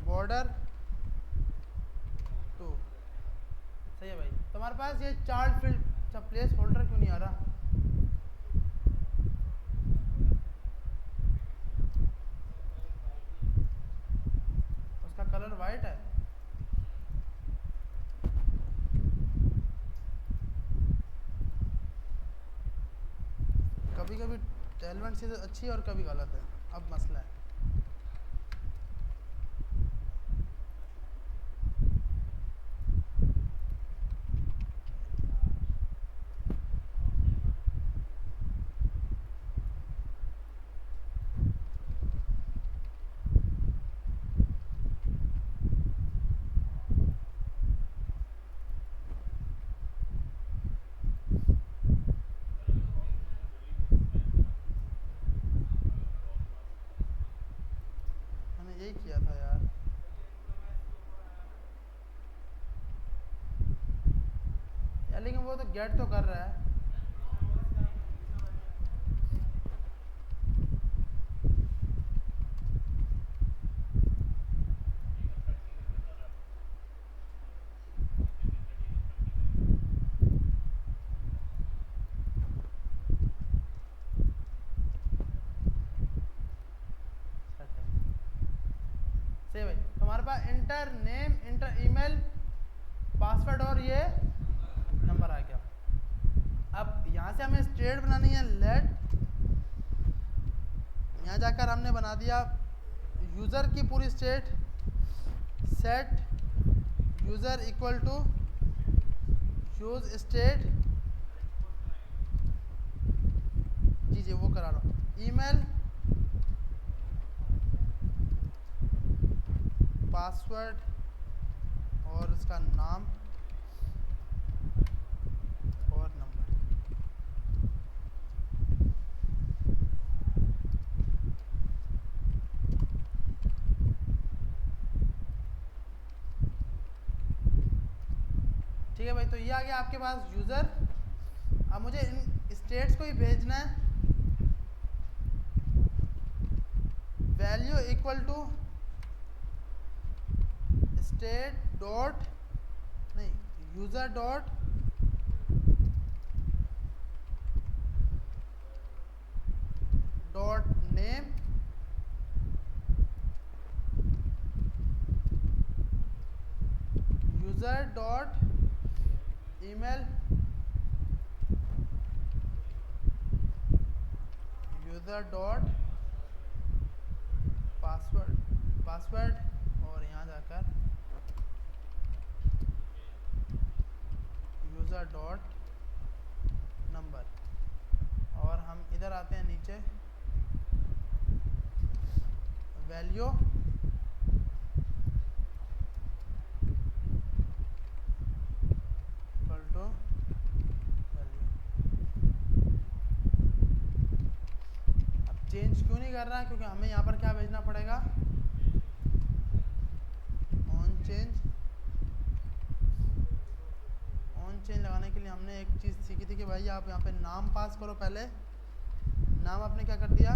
बॉर्डर टू, सही है भाई। तुम्हारे पास ये चार्ट फील्ड अच्छा प्लेस होल्डर क्यों नहीं आ रहा? उसका कलर वाइट है। कभी कभी टेलवेंट सीरीज अच्छी है और कभी गलत है, अब मसला है। मैंने यही किया था यार। यार लेकिन वो तो गेट तो कर रहा है। सेट है, सही भाई। तुम्हारे पास enter name, enter email, password और ये नंबर आ गया। अब यहाँ से हमें स्टेट बनानी है लेट। यहाँ जाकर हमने बना दिया यूज़र की पूरी state. Set user equal to use state, जी जी वो करा रहा हूँ। ईमेल, पासवर्ड और उसका नाम और नंबर। ठीक है भाई, तो ये आ गया आपके पास यूज़र। अब मुझे इन स्टेट्स को ही भेजना है। Value equal to state dot, नहीं, user dot dot name user dot email user dot password और यहाँ जाकर यूज़र डॉट नंबर। और हम इधर आते हैं नीचे, वैल्यू इक्वल टू वैल्यू। अब चेंज क्यों नहीं कर रहा? क्योंकि हमें यहाँ पर क्या भेजना पड़ेगा? ऑन चेंज लगाने के लिए हमने एक चीज़ सीखी थी कि भाई आप यहाँ पे नाम पास करो पहले। नाम आपने क्या कर दिया?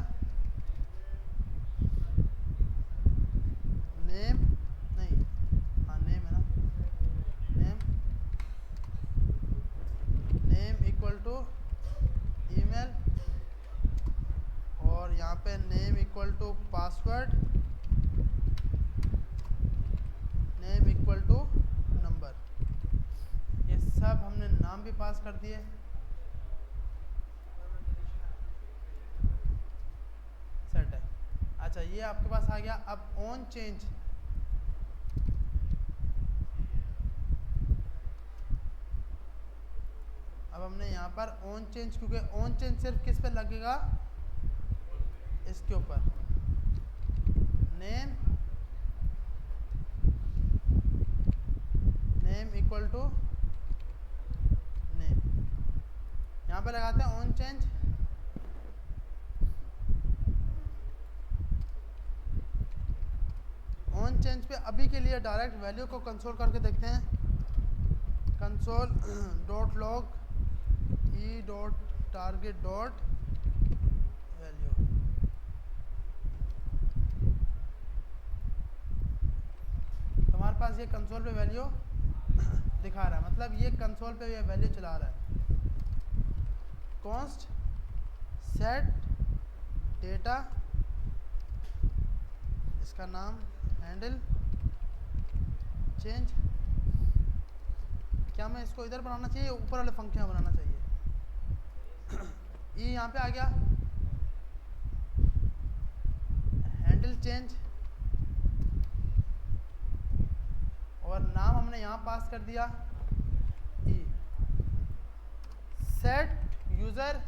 नेम नहीं, हाँ नेम है ना, नेम इक्वल टू ईमेल, और यहाँ पे name equal to password, name equal to number. ये सब हमने नाम भी पास कर दिए। सेट है। अच्छा ये आपके पास आ गया। अब ऑन चेंज, अब हमने यहाँ पर ऑन चेंज, क्योंकि ऑन चेंज सिर्फ किस पे लगेगा, इसके ऊपर, नेम इक्वल टू नेम, यहाँ पे लगाते हैं ऑन चेंज। ऑन चेंज पे अभी के लिए डायरेक्ट वैल्यू को कंसोल करके देखते हैं। Console dot log E dot target dot value, तो हमारे पास ये कंसोल पे वैल्यू दिखा रहा है, मतलब ये कंसोल पे ये वैल्यू चला रहा है। कॉन्स्ट सेट डेटा, इसका नाम हैंडल चेंज। क्या मैं इसको इधर बनाना चाहिए, ऊपर वाले फंक्शन बनाना चाहिए? ये यहाँ पे आ गया हैंडल चेंज, और नाम हमने यहाँ पास कर दिया ई। सेट यूज़र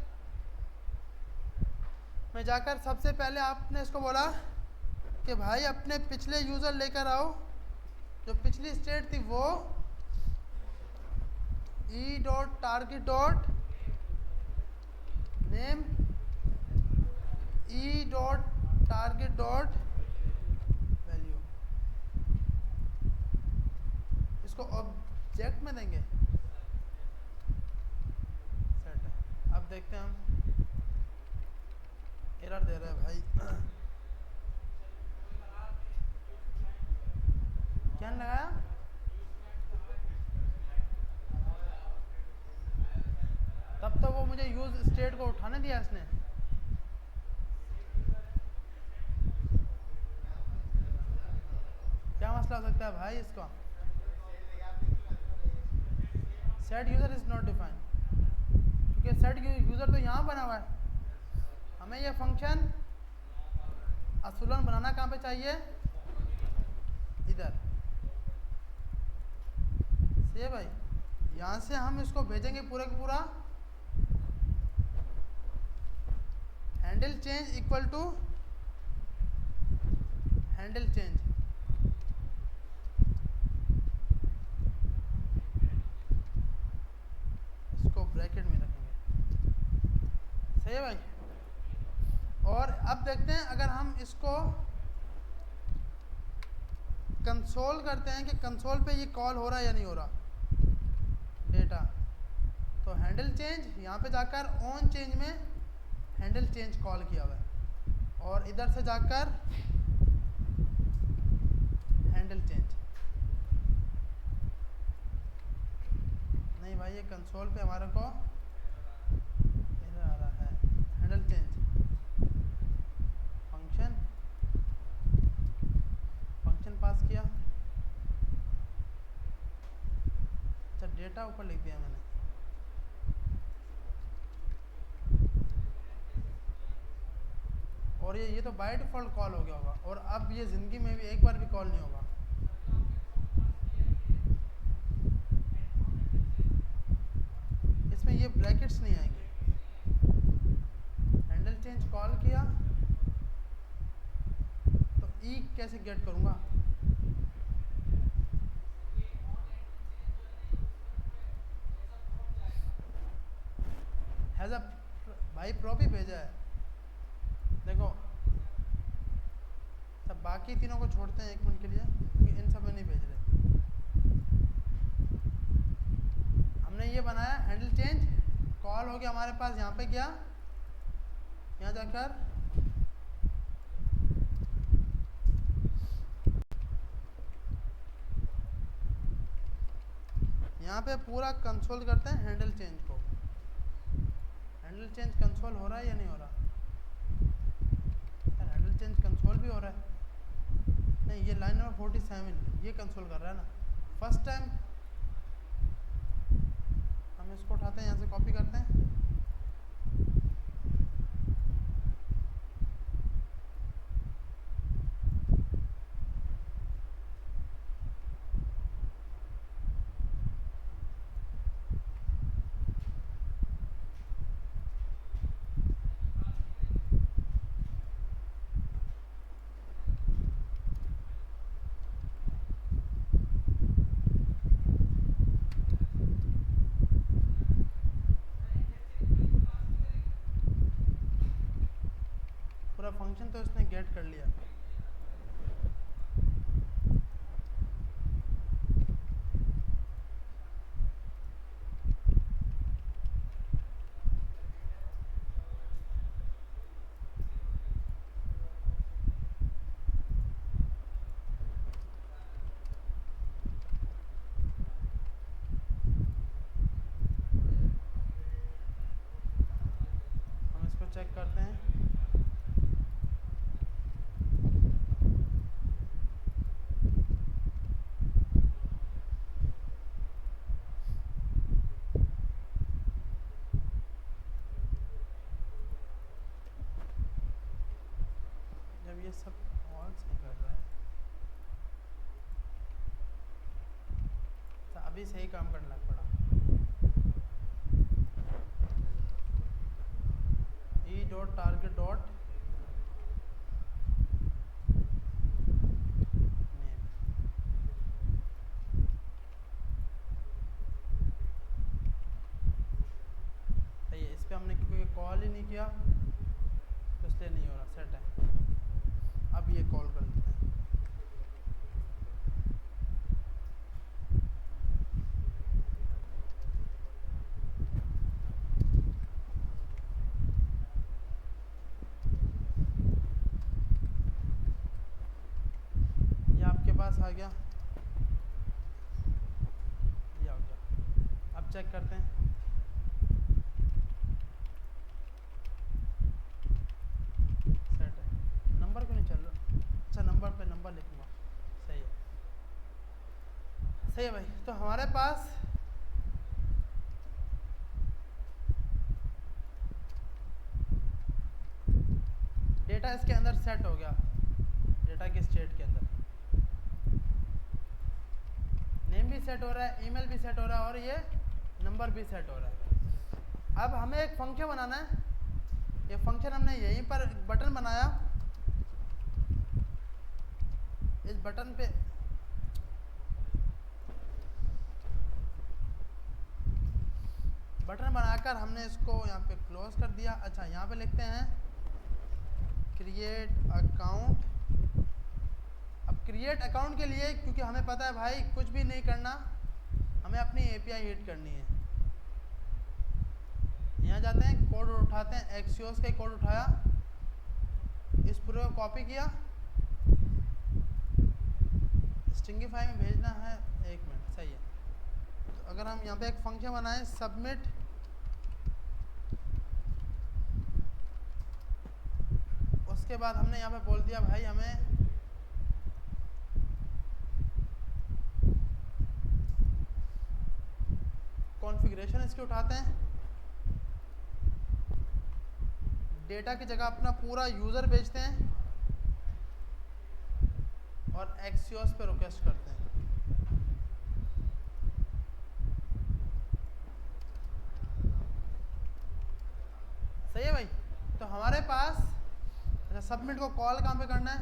में जाकर सबसे पहले आपने इसको बोला कि भाई अपने पिछले यूज़र लेकर आओ, जो पिछली स्टेट थी वो E dot target dot name E dot target dot value, इसको ऑब्जेक्ट में देंगे। सेट है। अब देखते हैं हम, एरर दे रहा है भाई। क्या लगाया? तब तो वो मुझे यूज स्टेट को उठाने दिया इसने। क्या मसला हो सकता है भाई इसका? Set user is not defined, क्योंकि सेट यूजर तो यहाँ बना हुआ है। हमें यह फंक्शन असुलन बनाना कहाँ पे चाहिए, इधर से भाई। यहाँ से हम इसको भेजेंगे पूरा का पूरा handle change equal to handle change, इसको ब्रैकेट में रखेंगे। सही है भाई। और अब देखते हैं अगर हम इसको कंसोल करते हैं कि कंसोल पे ये कॉल हो रहा है या नहीं हो रहा डेटा। तो हैंडल चेंज, यहाँ पे जाकर ऑन चेंज में हैंडल चेंज कॉल किया हुआ है, और इधर से जाकर हैंडल चेंज। नहीं भाई ये कंसोल पे हमारे को इधर आ रहा है हैंडल चेंज फंक्शन पास किया। अच्छा डेटा ऊपर लिख दिया मैंने। और ये तो बाय डिफ़ॉल्ट कॉल हो गया होगा, और अब ये ज़िंदगी में भी एक बार भी कॉल नहीं होगा। इसमें ये ब्रैकेट्स नहीं आएंगे। हैंडल चेंज कॉल किया तो ई कैसे गेट करूँगा? हैज़ अ भाई प्रॉप ही भेजा है। देखो सब बाकी तीनों को छोड़ते हैं एक मिनट के लिए, क्योंकि इन सब में नहीं भेज रहे। हमने ये बनाया हैंडल चेंज कॉल हो गया हमारे पास, यहाँ पे गया, यहाँ जाकर यहाँ पे पूरा कंसोल करते हैं हैंडल चेंज को। हैंडल चेंज कंसोल हो रहा है या नहीं हो रहा? यार हैंडल चेंज कंसोल भी हो रहा है। नहीं, ये लाइन नंबर 47 ये कंसोल कर रहा है ना। फर्स्ट टाइम हम इसको उठाते हैं, यहाँ से कॉपी करते हैं। पूरा फंक्शन तो इसने गेट कर लिया। हम इसको चेक करते हैं। जब ये सब ऑल सही कर रहा है तो अभी सही काम करने लग पड़ा। E dot target dot name. सही है, इस पर हमने क्योंकि कॉल ही नहीं किया तो इसलिए नहीं हो रहा। सेट है, अब ये कॉल कर लेते हैं। ये आपके पास आ गया, ये आ गया। अब चेक करते हैं। सेट है। नंबर क्यों नहीं चल रहा? अच्छा, नंबर पे नंबर लिखूंगा। सही है, सही है भाई। तो हमारे पास डेटा इसके अंदर सेट हो गया, डेटा के स्टेट के अंदर नेम भी सेट हो रहा है, ईमेल भी सेट हो रहा है और ये नंबर भी सेट हो रहा है। अब हमें एक फंक्शन बनाना है। ये फंक्शन हमने यहीं पर बटन बनाया, इस बटन पे बटन बनाकर हमने इसको यहाँ पे क्लोज कर दिया। अच्छा, यहाँ पे लिखते हैं क्रिएट अकाउंट। अब क्रिएट अकाउंट के लिए, क्योंकि हमें पता है भाई कुछ भी नहीं करना, हमें अपनी एपीआई हिट करनी है। यहाँ जाते हैं, कोड उठाते हैं, एक्सियोस का कोड उठाया, इस पूरे को कॉपी किया, स्ट्रिंगिफाई में भेजना है। 1 मिनट, सही है। तो अगर हम यहाँ पे एक फंक्शन बनाएं सबमिट, उसके बाद हमने यहाँ पे बोल दिया भाई हमें कॉन्फ़िगरेशन इसके उठाते हैं, डेटा की जगह अपना पूरा यूज़र भेजते हैं और एक्सियोस पे रिक्वेस्ट करते हैं। सही है भाई। तो हमारे पास अच्छा, सबमिट को कॉल कहाँ पे करना है,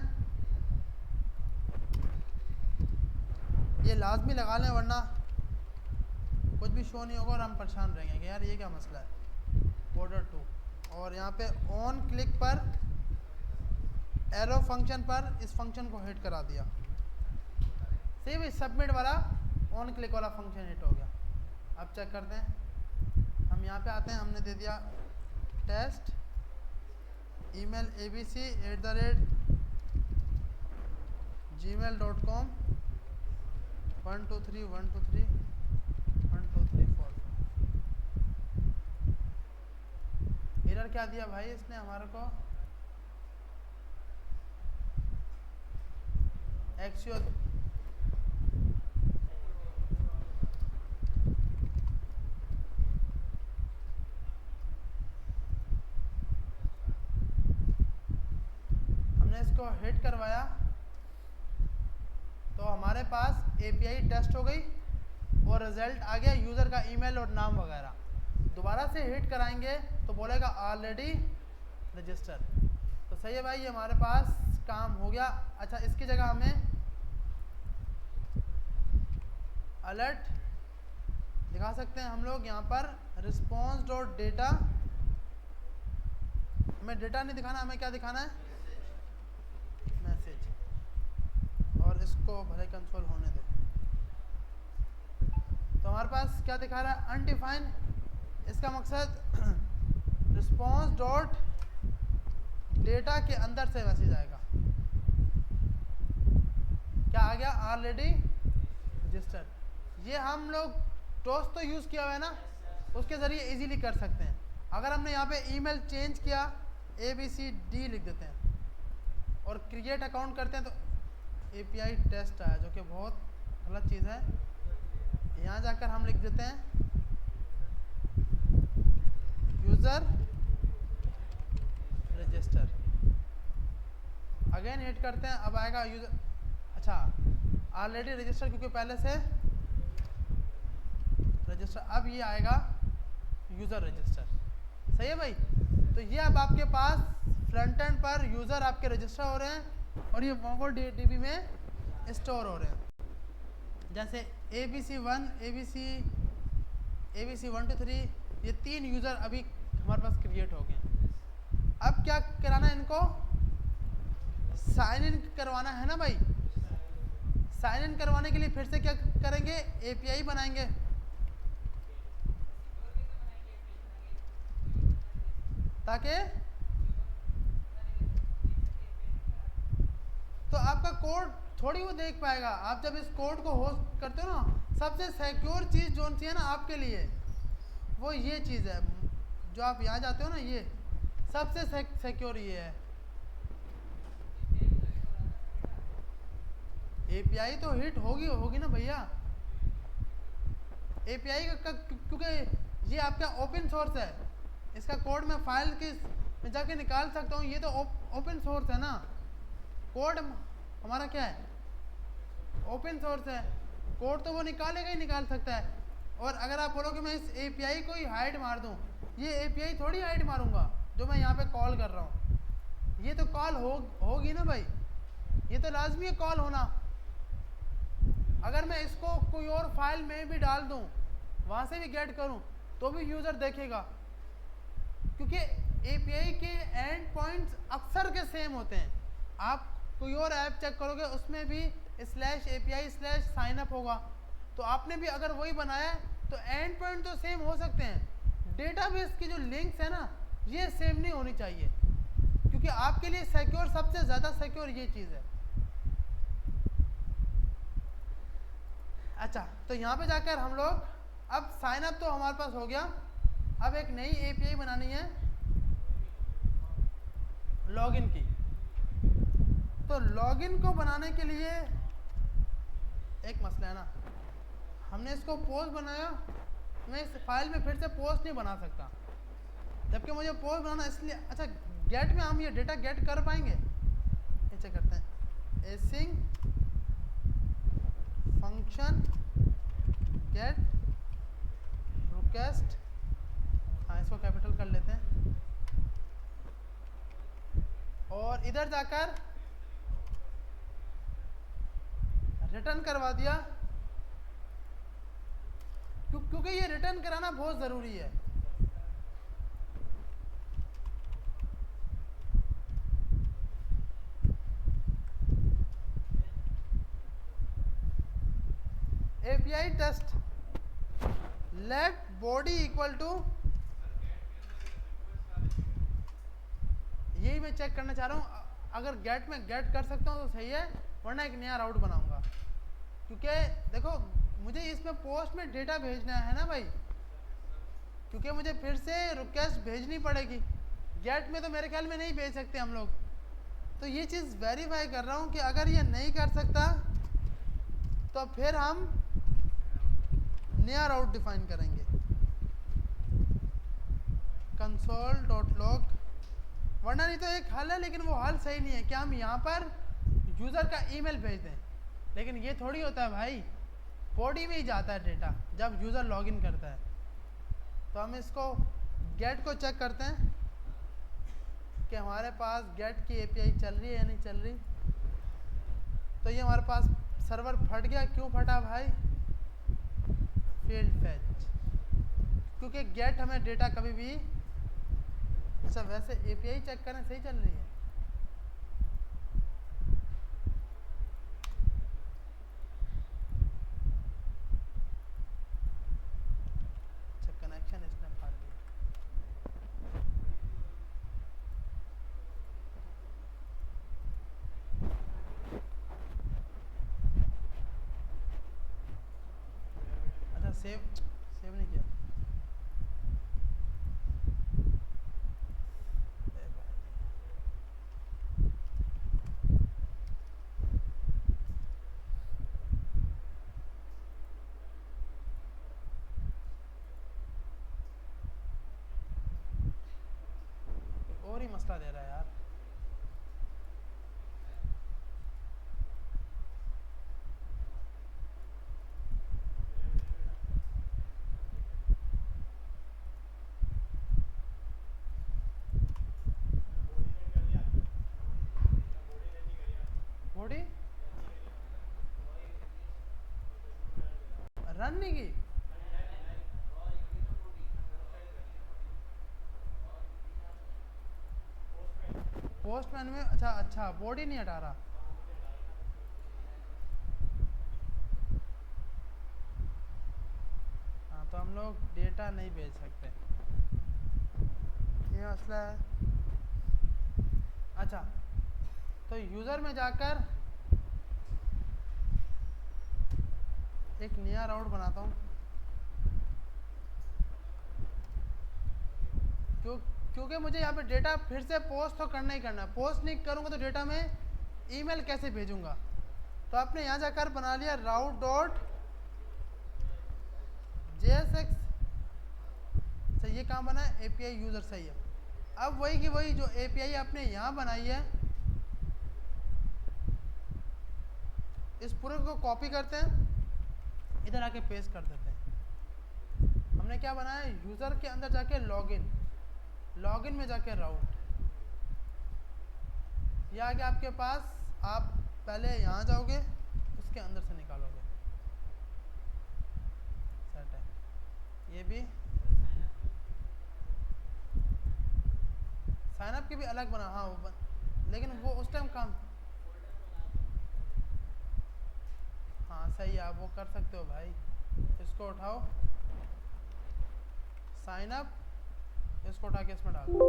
ये लाजमी लगा लें वरना कुछ भी शो नहीं होगा और हम परेशान रहेंगे कि यार ये क्या मसला है। बॉर्डर 2 और यहाँ पे ऑन क्लिक पर एरो फंक्शन पर इस फंक्शन को हिट करा दिया। सही भाई, सबमिट वाला ऑन क्लिक वाला फंक्शन हिट हो गया। अब चेक करते हैं, हम यहाँ पे आते हैं, हमने दे दिया टेस्ट email abc@gmail.com 123 123 123 क्या दिया भाई इसने हमारे को, एक्चुअल हमने इसको हिट करवाया तो हमारे पास एपीआई टेस्ट हो गई और रिजल्ट आ गया यूज़र का ईमेल और नाम वगैरह। दोबारा से हिट कराएंगे तो बोलेगा ऑलरेडी रजिस्टर। तो सही है भाई, ये हमारे पास काम हो गया। अच्छा, इसकी जगह हमें अलर्ट दिखा सकते हैं हम लोग यहाँ पर रिस्पॉन्स डॉट डेटा। हमें डेटा नहीं दिखाना, हमें क्या दिखाना है, मैसेज। और इसको भले कंसोल होने दो। तो हमारे पास क्या दिखा रहा है, अनडिफाइन। इसका मकसद रिस्पॉन्स डॉट डेटा के अंदर से मैसेज आएगा। क्या आ गया, ऑलरेडी रजिस्टर्ड। ये हम लोग टोस्ट तो यूज़ किया हुआ है ना, उसके ज़रिए इजीली कर सकते हैं। अगर हमने यहाँ पे ईमेल चेंज किया, ABCD लिख देते हैं और क्रिएट अकाउंट करते हैं तो API टेस्ट आया, जो कि बहुत गलत चीज़ है। यहाँ जाकर हम लिख देते हैं यूज़र रजिस्टर। अगेन हिट करते हैं, अब आएगा यूज़र, अच्छा ऑलरेडी रजिस्टर क्योंकि पहले से रजिस्टर, अब ये आएगा यूज़र रजिस्टर। सही है भाई। तो ये अब आपके पास फ्रंट एंड पर यूज़र आपके रजिस्टर हो रहे हैं और ये MongoDB में स्टोर हो रहे हैं। जैसे ABC1 ABC 1 2 3, ये 3 यूज़र अभी हमारे पास क्रिएट हो गए। अब क्या कराना है, इनको साइन इन करवाना है ना भाई। साइन इन करवाने के लिए फिर से क्या करेंगे, API बनाएंगे। ताकि तो आपका कोड थोड़ी वो देख पाएगा। आप जब इस कोड को होस्ट करते हो ना, सबसे सिक्योर चीज़ जो सी है ना आपके लिए, वो ये चीज़ है। जो आप यहाँ जाते हो ना, ये सबसे सिक्योर ये है। API तो हिट होगी ना भैया। API का क्योंकि ये आपका ओपन सोर्स है, इसका कोड मैं फाइल के में जाके निकाल सकता हूँ। ये तो ओपन सोर्स है ना, कोड हमारा क्या है, ओपन सोर्स है। कोड तो वो निकालेगा ही निकाल सकता है। और अगर आप बोलोगे मैं इस API को ही हाइड मार दूँ, ये API थोड़ी हाइड मारूंगा जो मैं यहाँ पे कॉल कर रहा हूँ। ये तो कॉल होगी ना भाई, ये तो लाजमी है कॉल होना। अगर मैं इसको कोई और फाइल में भी डाल दूँ, वहाँ से भी गेट करूँ, तो भी यूज़र देखेगा, क्योंकि API के एंड पॉइंट्स अक्सर के सेम होते हैं। आप कोई और ऐप चेक करोगे, उसमें भी /API/signup होगा। तो आपने भी अगर वही बनाया है तो एंड पॉइंट तो सेम हो सकते हैं। डेटाबेस की जो लिंक्स है ना, ये सेम नहीं होनी चाहिए, क्योंकि आपके लिए सिक्योर, सबसे ज़्यादा सिक्योर ये चीज़ है। अच्छा, तो यहाँ पे जाकर हम लोग अब साइन अप तो हमारे पास हो गया। अब एक नई API बनानी है लॉगिन की। तो लॉगिन को बनाने के लिए एक मसला है ना, हमने इसको पोस्ट बनाया, मैं इस फाइल में फिर से पोस्ट नहीं बना सकता, जबकि मुझे पोस्ट बनाना इसलिए। अच्छा, गेट में हम ये डेटा गेट कर पाएंगे, नीचे करते हैं एसिंग फंक्शन गेट रिक्वेस्ट। हाँ, इसको कैपिटल कर लेते हैं और इधर जाकर रिटर्न करवा दिया, क्योंकि ये रिटर्न कराना बहुत ज़रूरी है। API test let body equal to, यही मैं चेक करना चाह रहा हूँ। अगर गेट में गेट कर सकता हूँ तो सही है, वरना एक नया राउट बनाऊंगा। क्योंकि देखो, मुझे इसमें पोस्ट में डेटा भेजना है ना भाई, क्योंकि मुझे फिर से रिक्वेस्ट भेजनी पड़ेगी। गेट में तो मेरे ख्याल में नहीं भेज सकते हम लोग। तो ये चीज़ वेरीफाई कर रहा हूँ कि अगर ये नहीं कर सकता तो फिर हम नया राउट डिफाइन करेंगे। console.log, वरना नहीं तो एक हल है, लेकिन वो हल सही नहीं है कि हम यहाँ पर यूज़र का ईमेल भेज दें, लेकिन ये थोड़ी होता है भाई, बॉडी में ही जाता है डेटा जब यूज़र लॉगिन करता है। तो हम इसको गेट को चेक करते हैं कि हमारे पास गेट की एपीआई चल रही है या नहीं चल रही। तो ये हमारे पास सर्वर फट गया। क्यों फटा भाई? फील्ड फैच, क्योंकि गेट हमें डेटा कभी भी, अच्छा वैसे एपीआई चेक करें सही चल रही है। अच्छा कनेक्शन इसने फाड़ दिया। अच्छा सेव नहीं किया। और ही मसला दे रहा है यार। बॉडी रन नहीं की। पोस्टमैन में अच्छा बॉडी नहीं हटा रहा। हाँ तो हम लोग डेटा नहीं भेज सकते, ये मसला है। अच्छा तो यूज़र में जाकर एक नया राउट बनाता हूँ। क्योंकि मुझे यहाँ पे डेटा फिर से पोस्ट तो करना ही करना है। पोस्ट नहीं करूँगा तो डेटा में ईमेल कैसे भेजूँगा? तो आपने यहाँ जाकर बना लिया राउट डॉट JSX। अच्छा ये कहाँ बना है? API यूज़र, सही है। अब वही की वही जो API आपने यहाँ बनाई है, इस पूरे को कॉपी करते हैं, इधर आके पेस्ट कर देते हैं। हमने क्या बनाया? यूज़र के अंदर जाके लॉगिन में जाके राउट, ये आगे आपके पास, आप पहले यहाँ जाओगे उसके अंदर से निकालोगे। सेट है। ये भी साइन अप की भी अलग बना, हाँ वो लेकिन वो उस टाइम काम, हाँ सही है, आप वो कर सकते हो भाई। इसको उठाओ, साइन अप, इसको उठा के इसमें डाल दो।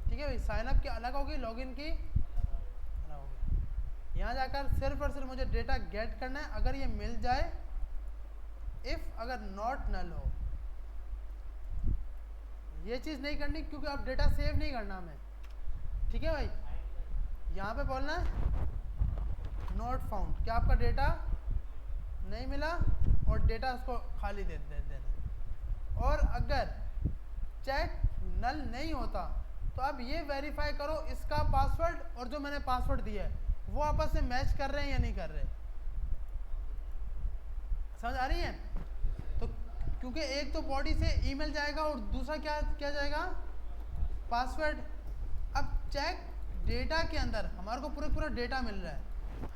ठीक है भाई, साइन अप की अलग होगी, लॉगिन की अलग होगी। यहाँ जाकर सिर्फ और सिर्फ मुझे डेटा गेट करना है। अगर ये मिल जाए, इफ अगर नॉट नल हो, ये चीज़ नहीं करनी क्योंकि आप डेटा सेव नहीं करना हमें। ठीक है भाई, यहाँ पे बोलना है नॉट फाउंड, क्या आपका डेटा नहीं मिला और डेटा उसको खाली दे देना। और अगर चेक नल नहीं होता तो अब ये वेरीफाई करो इसका पासवर्ड और जो मैंने पासवर्ड दिया है वो आपस में मैच कर रहे हैं या नहीं कर रहे। समझ आ रही है? तो क्योंकि एक तो बॉडी से ईमेल जाएगा और दूसरा क्या जाएगा? पासवर्ड। अब चेक डेटा के अंदर हमारे को पूरा डेटा मिल रहा है।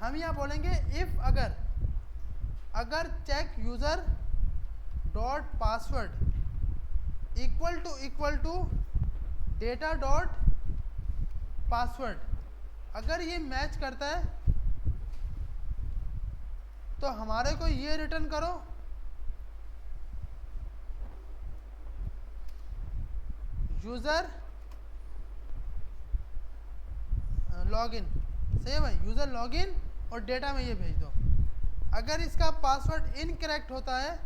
हम यहाँ बोलेंगे इफ अगर check user dot password equal to data dot password, अगर ये मैच करता है तो हमारे को ये रिटर्न करो यूज़र लॉगिन। सही है भाई, यूज़र लॉगिन और डेटा में ये भेज दो। अगर इसका पासवर्ड इनकरेक्ट होता है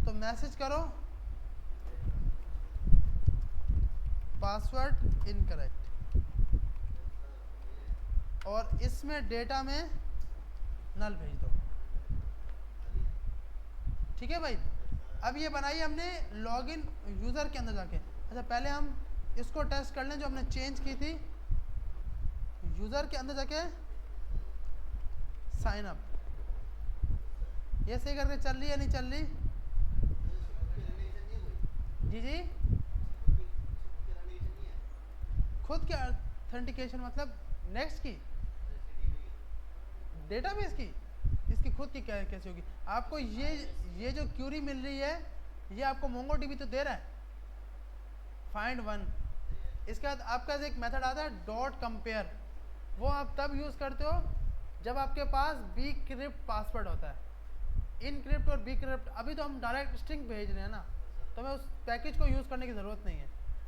तो मैसेज करो पासवर्ड इनकरेक्ट, और इसमें डेटा में नल भेज दो। ठीक है भाई, अब ये बनाई हमने लॉगिन यूज़र के अंदर जाके। अच्छा पहले हम इसको टेस्ट कर लें जो हमने चेंज की थी। यूज़र के अंदर जाके साइन अप, ये सही करके चल रही है नहीं चल रही? जी जी, खुद के ऑथेंटिकेशन मतलब नेक्स्ट की डेटाबेस की, इसकी खुद की कैसे होगी? आपको ये जो क्यूरी मिल रही है ये आपको मोंगोडीबी तो दे रहा है फाइंड वन। इसके बाद आपका एक मेथड आता है डॉट कंपेयर, वो आप तब यूज़ करते हो जब आपके पास बी क्रिप्ट पासवर्ड होता है। इनक्रिप्ट और बी क्रिप्ट, अभी तो हम डायरेक्ट स्ट्रिंग भेज रहे हैं ना, तो हमें उस पैकेज को यूज़ करने की ज़रूरत नहीं है,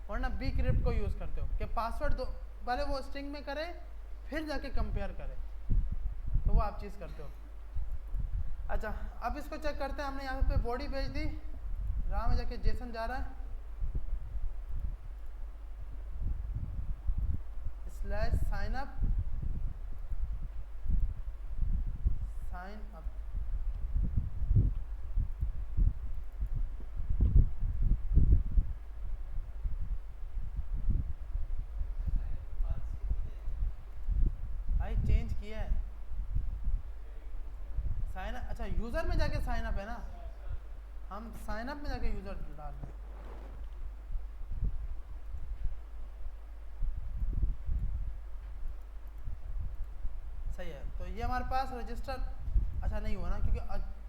वरना बी क्रिप्ट को यूज़ करते हो कि पासवर्ड दो पहले वो स्ट्रिंग में करे फिर जाके कंपेयर करे, तो वो आप चीज़ करते हो। अच्छा अब इसको चेक करते हैं। हमने यहाँ पे बॉडी भेज दी, राह में जाके जेसन जा रहा है स्लैश साइन अप भाई चेंज किया है साइन अप। अच्छा यूज़र में जाके साइन अप है ना, हम साइन अप में जाके यूज़र डाल दें। सही है, तो ये हमारे पास रजिस्टर अच्छा नहीं हुआ ना, क्योंकि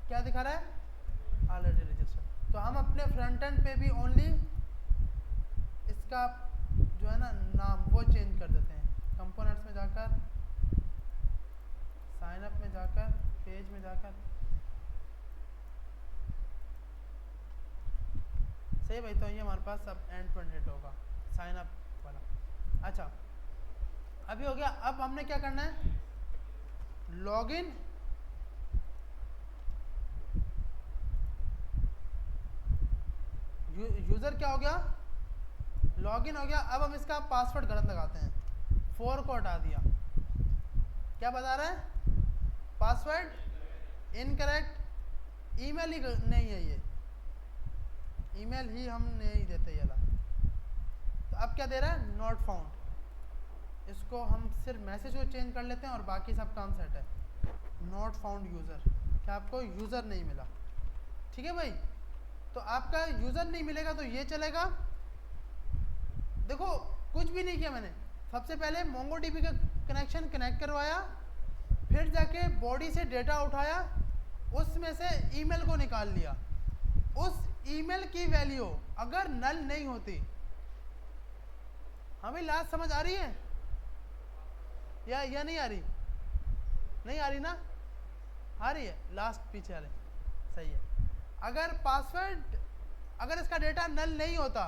क्या दिखा रहा है ऑलरेडी रजिस्टर। तो हम अपने फ्रंट एंड पे भी ओनली इसका जो है ना नाम वो चेंज कर देते हैं। कंपोनेंट्स में जाकर, साइन अप में जाकर, पेज में जाकर, सही भाई। तो ये हमारे पास अब एंड टू एंड होगा साइन अप वाला। अच्छा अभी हो गया। अब हमने क्या करना है, लॉगिन यूज़र क्या हो गया, लॉगिन हो गया। अब हम इसका पासवर्ड गलत लगाते हैं, 4 को हटा दिया। क्या बता रहा है, पासवर्ड इनकरेक्ट, ईमेल ही नहीं है, ये ईमेल ही हम नहीं देते ये ला। तो अब क्या दे रहा है, नॉट फाउंड। इसको हम सिर्फ मैसेज को चेंज कर लेते हैं और बाकी सब काम सेट है। नॉट फाउंड यूज़र, क्या आपको यूज़र नहीं मिला? ठीक है भाई, तो आपका यूज़र नहीं मिलेगा तो ये चलेगा। देखो कुछ भी नहीं किया मैंने, सबसे पहले मोंगोडीबी का कनेक्शन कनेक्ट करवाया, फिर जाके बॉडी से डेटा उठाया, उसमें से ईमेल को निकाल लिया। उस ईमेल की वैल्यू अगर नल नहीं होती, हमें लास्ट समझ आ रही है या नहीं आ रही? नहीं आ रही ना, आ रही है लास्ट पीछे वाले, सही है। अगर पासवर्ड, अगर इसका डेटा नल नहीं होता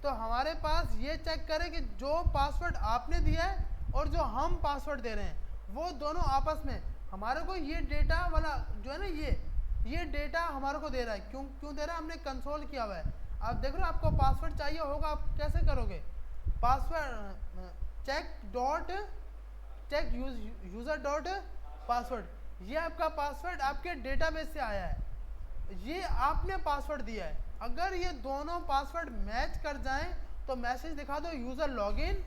तो हमारे पास ये चेक करें कि जो पासवर्ड आपने दिया है और जो हम पासवर्ड दे रहे हैं वो दोनों आपस में, हमारे को ये डेटा वाला जो है ना ये डेटा हमारे को दे रहा है। क्यों दे रहा है, हमने कंसोल किया हुआ है। आप देख रहे हो, आपको पासवर्ड चाहिए होगा, आप कैसे करोगे, password check user dot password, ये आपका पासवर्ड आपके डेटाबेस से आया है, ये आपने पासवर्ड दिया है। अगर ये दोनों पासवर्ड मैच कर जाएं तो मैसेज दिखा दो यूज़र लॉगिन,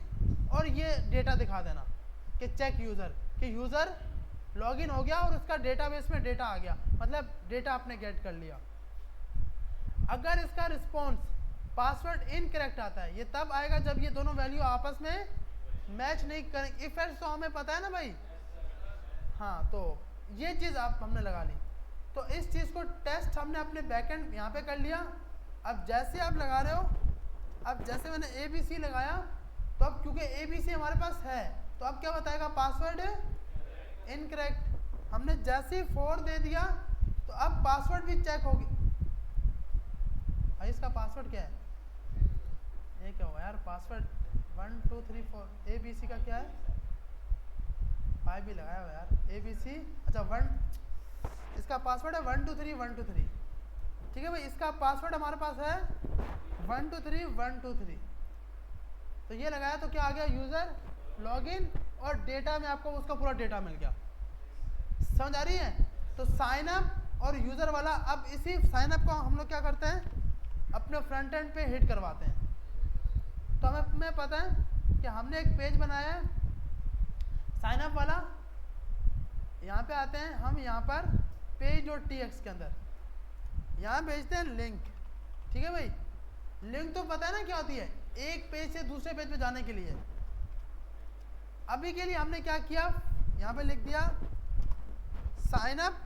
और ये डेटा दिखा देना कि चेक यूज़र, कि यूज़र लॉगिन हो गया और उसका डेटाबेस में डेटा आ गया, मतलब डेटा आपने गेट कर लिया। अगर इसका रिस्पॉन्स पासवर्ड इनकरेक्ट आता है, ये तब आएगा जब ये दोनों वैल्यू आपस में मैच नहीं करेंगे। इफ एल्स तो हमें पता है ना भाई, हाँ, तो ये चीज़ आप हमने लगा ली। तो इस चीज़ को टेस्ट हमने अपने बैकएंड यहाँ पे कर लिया। अब जैसे आप लगा रहे हो, अब जैसे मैंने ABC लगाया, तो अब क्योंकि ABC हमारे पास है तो अब क्या बताएगा, पासवर्ड इनकरेक्ट। हमने जैसे ही 4 दे दिया तो अब पासवर्ड भी चेक होगी। भाई इसका पासवर्ड क्या है, ये क्या हुआ यार, पासवर्ड 1 2 3 4 ABC का क्या है, 5 भी लगाया हुआ यार, ABC। अच्छा 1, इसका पासवर्ड है 1 2 3 1 2 3। ठीक है भाई, इसका पासवर्ड हमारे पास है 1 2 3 1 2 3। तो ये लगाया तो क्या आ गया, यूज़र लॉगिन, और डेटा में आपको उसका पूरा डेटा मिल गया। समझ आ रही है? तो साइन अप और यूज़र वाला, अब इसी साइन अप को हम लोग क्या करते हैं, अपने फ्रंट एंड पे हिट करवाते हैं। तो हमें पता है कि हमने एक पेज बनाया है साइन अप वाला। यहाँ पे आते हैं हम, यहाँ पर पेज और टीएक्स के अंदर यहाँ भेजते हैं लिंक। ठीक है भाई, लिंक तो पता है ना क्या होती है, एक पेज से दूसरे पेज पे जाने के लिए। अभी के लिए हमने क्या किया, यहाँ पे लिख दिया साइन अप,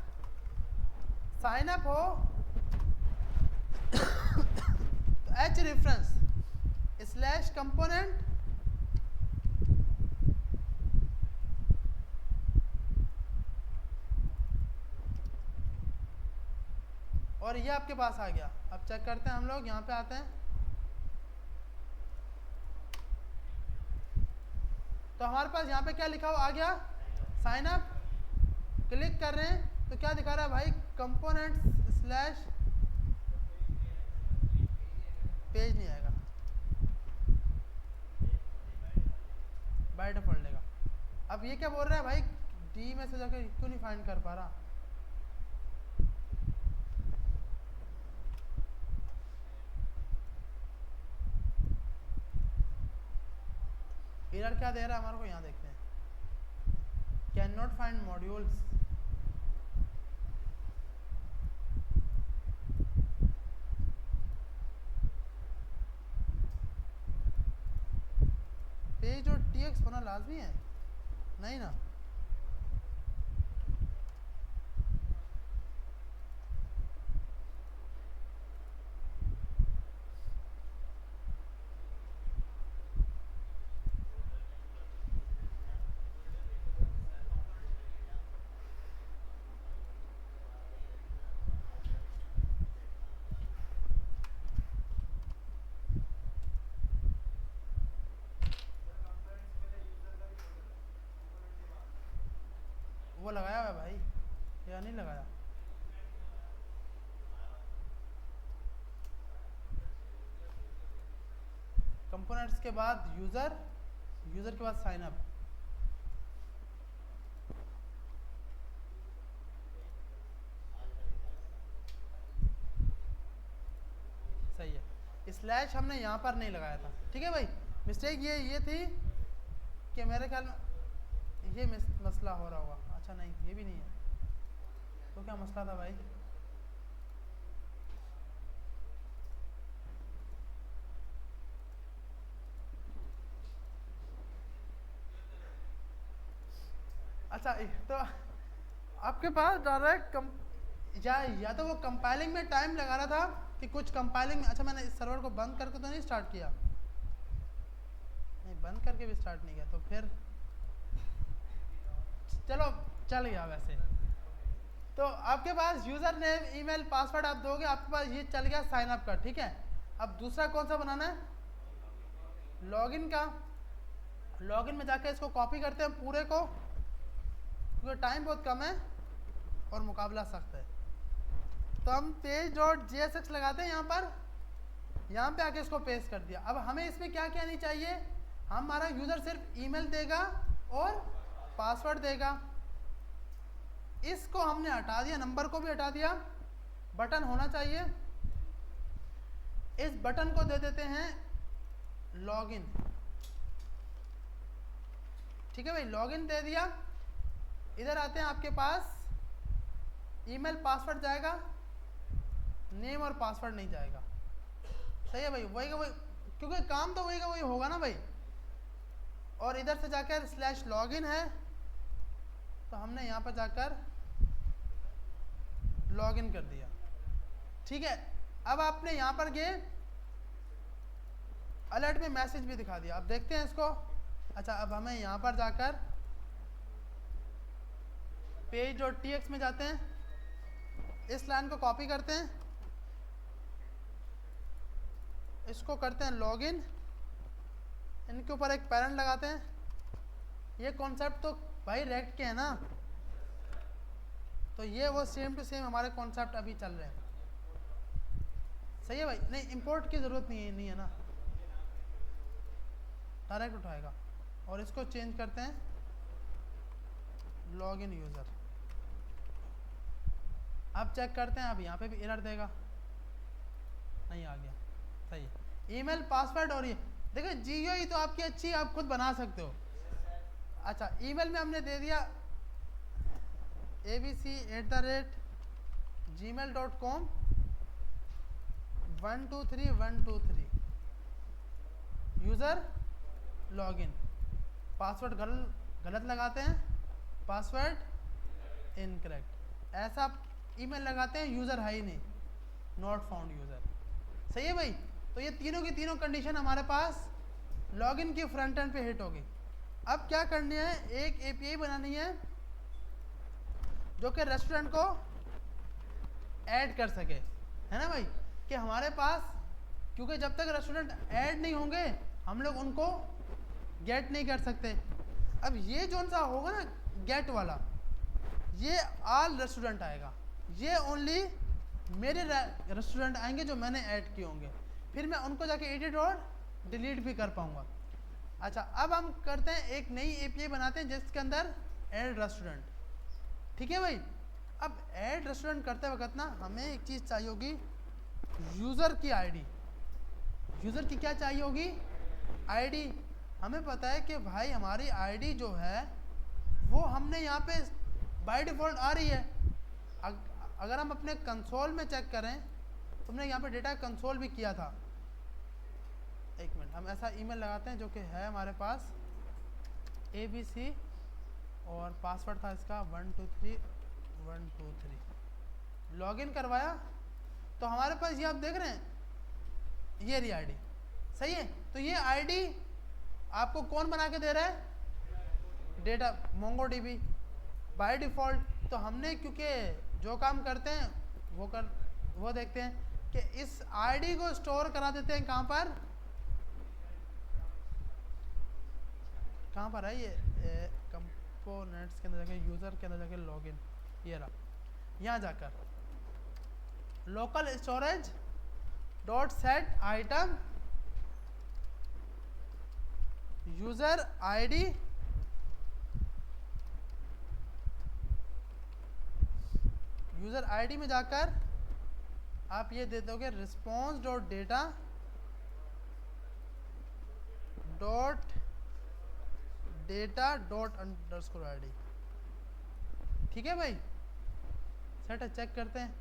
साइन अप हो तो एच रेफरेंस स्लैश कंपोनेंट, और ये आपके पास आ गया। अब चेक करते हैं हम लोग, यहाँ पे आते हैं तो हमारे पास यहाँ पे क्या लिखा हुआ आ गया, साइन अप। क्लिक कर रहे हैं तो क्या दिखा रहा है भाई, कंपोनेंट्स स्लैश, पेज नहीं आएगा, बाय डिफॉल्ट लेगा। अब ये क्या बोल रहा है भाई, डी में से जाकर क्यों नहीं फाइंड कर पा रहा, एरर क्या दे रहा है हमारे को, यहाँ देखते हैं, can not find modules. Page और टीएक्स होना लाजमी है, नहीं ना? वो लगाया हुआ है भाई या नहीं लगाया? कंपोनेंट्स के बाद यूज़र, यूज़र के बाद साइन अप। सही है, स्लैश हमने यहाँ पर नहीं लगाया था। ठीक है भाई, मिस्टेक ये थी कि मेरे ख्याल में ये मसला हो रहा होगा। अच्छा नहीं, ये भी नहीं है, तो क्या मसला था भाई? अच्छा, तो आपके पास डायरेक्ट या तो वो कंपाइलिंग में टाइम लगा रहा था कि कुछ कंपाइलिंग में। अच्छा, मैंने इस सर्वर को बंद करके तो नहीं स्टार्ट किया, नहीं बंद करके भी स्टार्ट नहीं किया, तो फिर चलो चल गया वैसे। तो आपके पास यूज़र नेम, ईमेल, पासवर्ड आप दोगे, आपके पास ये चल गया साइन अप का। ठीक है, अब दूसरा कौन सा बनाना है, लॉगिन का। लॉगिन में जाके इसको कॉपी करते हैं पूरे को, क्योंकि टाइम बहुत कम है और मुकाबला सख्त है। तो हम पेज डॉट JSX लगाते हैं यहाँ पे आके इसको पेस्ट कर दिया। अब हमें इसमें क्या क्या नहीं चाहिए, हमारा यूज़र सिर्फ ईमेल देगा और पासवर्ड देगा, इसको हमने हटा दिया, नंबर को भी हटा दिया। बटन होना चाहिए, इस बटन को दे देते हैं लॉगिन। ठीक है भाई, लॉगिन दे दिया। इधर आते हैं, आपके पास ईमेल पासवर्ड जाएगा, नेम और पासवर्ड नहीं जाएगा। सही है भाई, वही का वही, क्योंकि काम तो वही का वही होगा ना भाई। और इधर से जाकर स्लैश लॉगिन है, तो हमने यहाँ पर जाकर लॉगिन कर दिया। ठीक है, अब आपने यहाँ पर गए, अलर्ट में मैसेज भी दिखा दिया। अब देखते हैं इसको। अच्छा, अब हमें यहाँ पर जाकर पेज और TX में जाते हैं, इस लाइन को कॉपी करते हैं, इसको करते हैं लॉगिन, इनके ऊपर एक पैरेंट लगाते हैं। ये कॉन्सेप्ट तो भाई रेक्ट के है ना, तो ये वो सेम टू सेम हमारे कॉन्सेप्ट अभी चल रहे हैं। सही है भाई, नहीं इंपोर्ट की ज़रूरत नहीं है ना। डायरेक्ट उठाएगा। और इसको चेंज करते हैं लॉगिन यूज़र। अब चेक करते हैं, अब यहाँ पे भी एरर देगा, नहीं आ गया, सही है। ईमेल पासवर्ड और ये देखिए GUI तो आपकी अच्छी, आप खुद बना सकते हो। अच्छा, ईमेल में हमने दे दिया abc@gmail.com 123123 यूज़र लॉगिन। पासवर्ड गलत लगाते हैं, पासवर्ड इनकरेक्ट, ऐसा ईमेल लगाते हैं, यूज़र है ही नहीं, नॉट फाउंड यूज़र। सही है भाई। तो ये तीनों की तीनों कंडीशन हमारे पास लॉगिन की फ्रंट एंड पे हिट होगी। अब क्या करनी है, एक API बनानी है जो कि रेस्टोरेंट को ऐड कर सके, है ना भाई, कि हमारे पास, क्योंकि जब तक रेस्टोरेंट ऐड नहीं होंगे हम लोग उनको गेट नहीं कर सकते। अब ये जो सा होगा ना गेट वाला, ये ऑल रेस्टोरेंट आएगा, ये ओनली मेरे रेस्टोरेंट आएंगे जो मैंने ऐड किए होंगे, फिर मैं उनको जाके एडिट और डिलीट भी कर पाऊंगा। अच्छा, अब हम करते हैं एक नई API बनाते हैं जिसके अंदर ऐड रेस्टोरेंट। ठीक है भाई। अब ऐड रेस्टोरेंट करते वक्त ना हमें एक चीज़ चाहिए होगी, यूज़र की आईडी। यूज़र की क्या चाहिए होगी, आईडी। हमें पता है कि भाई हमारी आईडी जो है वो हमने यहाँ पे बाय डिफ़ॉल्ट आ रही है। अगर हम अपने कंसोल में चेक करें, तुमने यहाँ पे डेटा कंसोल भी किया था। एक मिनट, हम ऐसा ईमेल लगाते हैं जो कि है हमारे पास ABC और पासवर्ड था इसका 123123। लॉगिन करवाया तो हमारे पास ये आप देख रहे हैं, ये रही आईडी। सही है। तो ये आईडी आपको कौन बना के दे रहा है, डेटा MongoDB बाय डिफ़ॉल्ट। तो हमने क्योंकि जो काम करते हैं वो देखते हैं कि इस आईडी को स्टोर करा देते हैं कहाँ पर है ये, कंपोनेंट्स के अंदर जाके, यूज़र के अंदर जाके लॉगिन, ये रहा, यहाँ जाकर local storage dot set item user ID, user ID में जाकर आप ये दे दोगे response dot data dot underscore ID। ठीक है भाई। सेट चेक करते हैं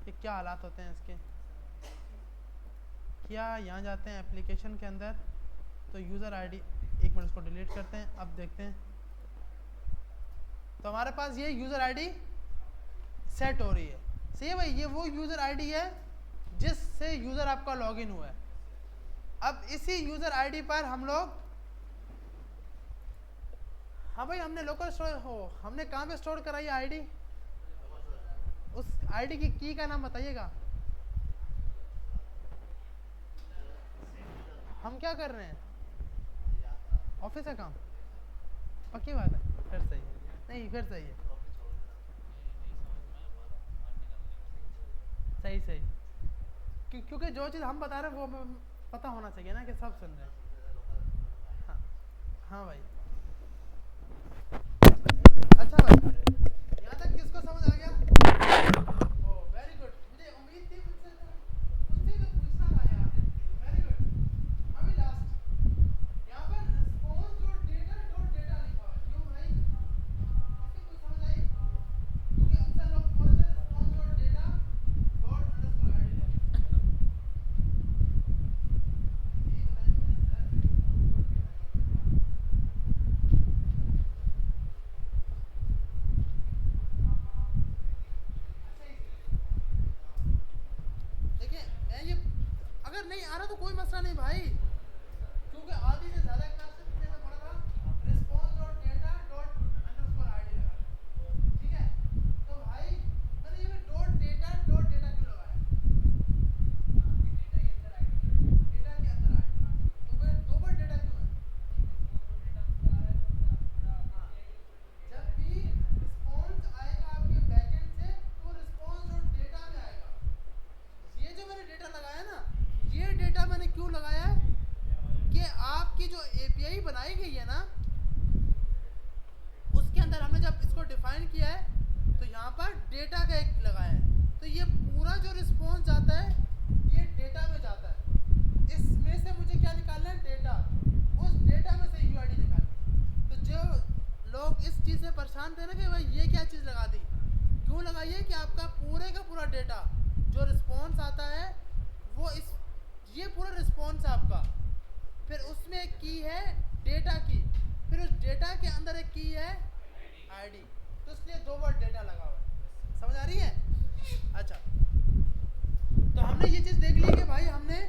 कि क्या हालात होते हैं इसके। क्या यहाँ जाते हैं एप्लीकेशन के अंदर, तो यूज़र आईडी, एक मिनट इसको डिलीट करते हैं। अब देखते हैं तो हमारे पास ये यूज़र आईडी सेट हो रही है। सही है भाई, ये वो यूज़र आईडी है जिससे यूज़र आपका लॉगिन हुआ है। अब इसी यूज़र आईडी पर हम लोग, हाँ भाई, हमने लोकल स्टोर हमने कहाँ पे स्टोर कराई आईडी, उस आईडी की की का नाम बताइएगा। हम क्या कर रहे हैं, ऑफिस का काम, पक्की बात है, फिर सही है, नहीं फिर सही है, सही क्योंकि जो चीज़ हम बता रहे हैं वो पता होना चाहिए ना कि सब सुन रहे हैं। हाँ हाँ भाई। अच्छा भाई, यहाँ तक किसको समझ आ गया? ओह वेरी गुड, मुझे उम्मीद थी मुझसे तो पूछना था यार। Very good. अभी लास्ट यहाँ पर रिस्पॉन्स डॉट डेटा लिखा है, क्यों भाई, इसकी कोई समझ आई? क्योंकि अक्सर लोग बोलते हैं response dot data dot underscore ID। देखिए मैं ये, अगर नहीं आ रहा तो कोई मसला नहीं भाई, क्योंकि आधी से ज़्यादा क्लास में तुमने तो पढ़ा था response dot data dot underscore ID लगा। ठीक है, तो भाई मैंने ये डॉट डेटा क्यों लगाया, डेटा के अंदर आएगा, तो फिर दो बार डेटा क्यों है? जब भी रिस्पॉन्स आएगा आपके बैकएंड से तो रिस्पॉन्स डॉट डेटा में आएगा। ये जो मैंने डेटा लगाया ना, ये डेटा मैंने क्यों लगाया है कि आपकी जो डिफाइन किया है तो यहाँ पर डेटा का एक लगाया है, तो ये पूरा जो रिस्पॉन्स जाता है ये डेटा में जाता है। इसमें से मुझे क्या निकालना है, डेटा, उस डेटा में से यूआईडी निकालनी। तो जो लोग इस चीज़ से परेशान थे ना कि भाई ये क्या चीज़ लगा दी, क्यों लगाई है कि आपका पूरे का पूरा डेटा जो रिस्पॉन्स आता है वो ये पूरा रिस्पॉन्स है आपका, फिर उसमें एक की है डेटा की, फिर उस डेटा के अंदर एक की है आईडी, तो इसलिए 2 बार डेटा लगा हुआ है। समझ आ रही है? अच्छा, तो हमने ये चीज़ देख ली कि भाई हमने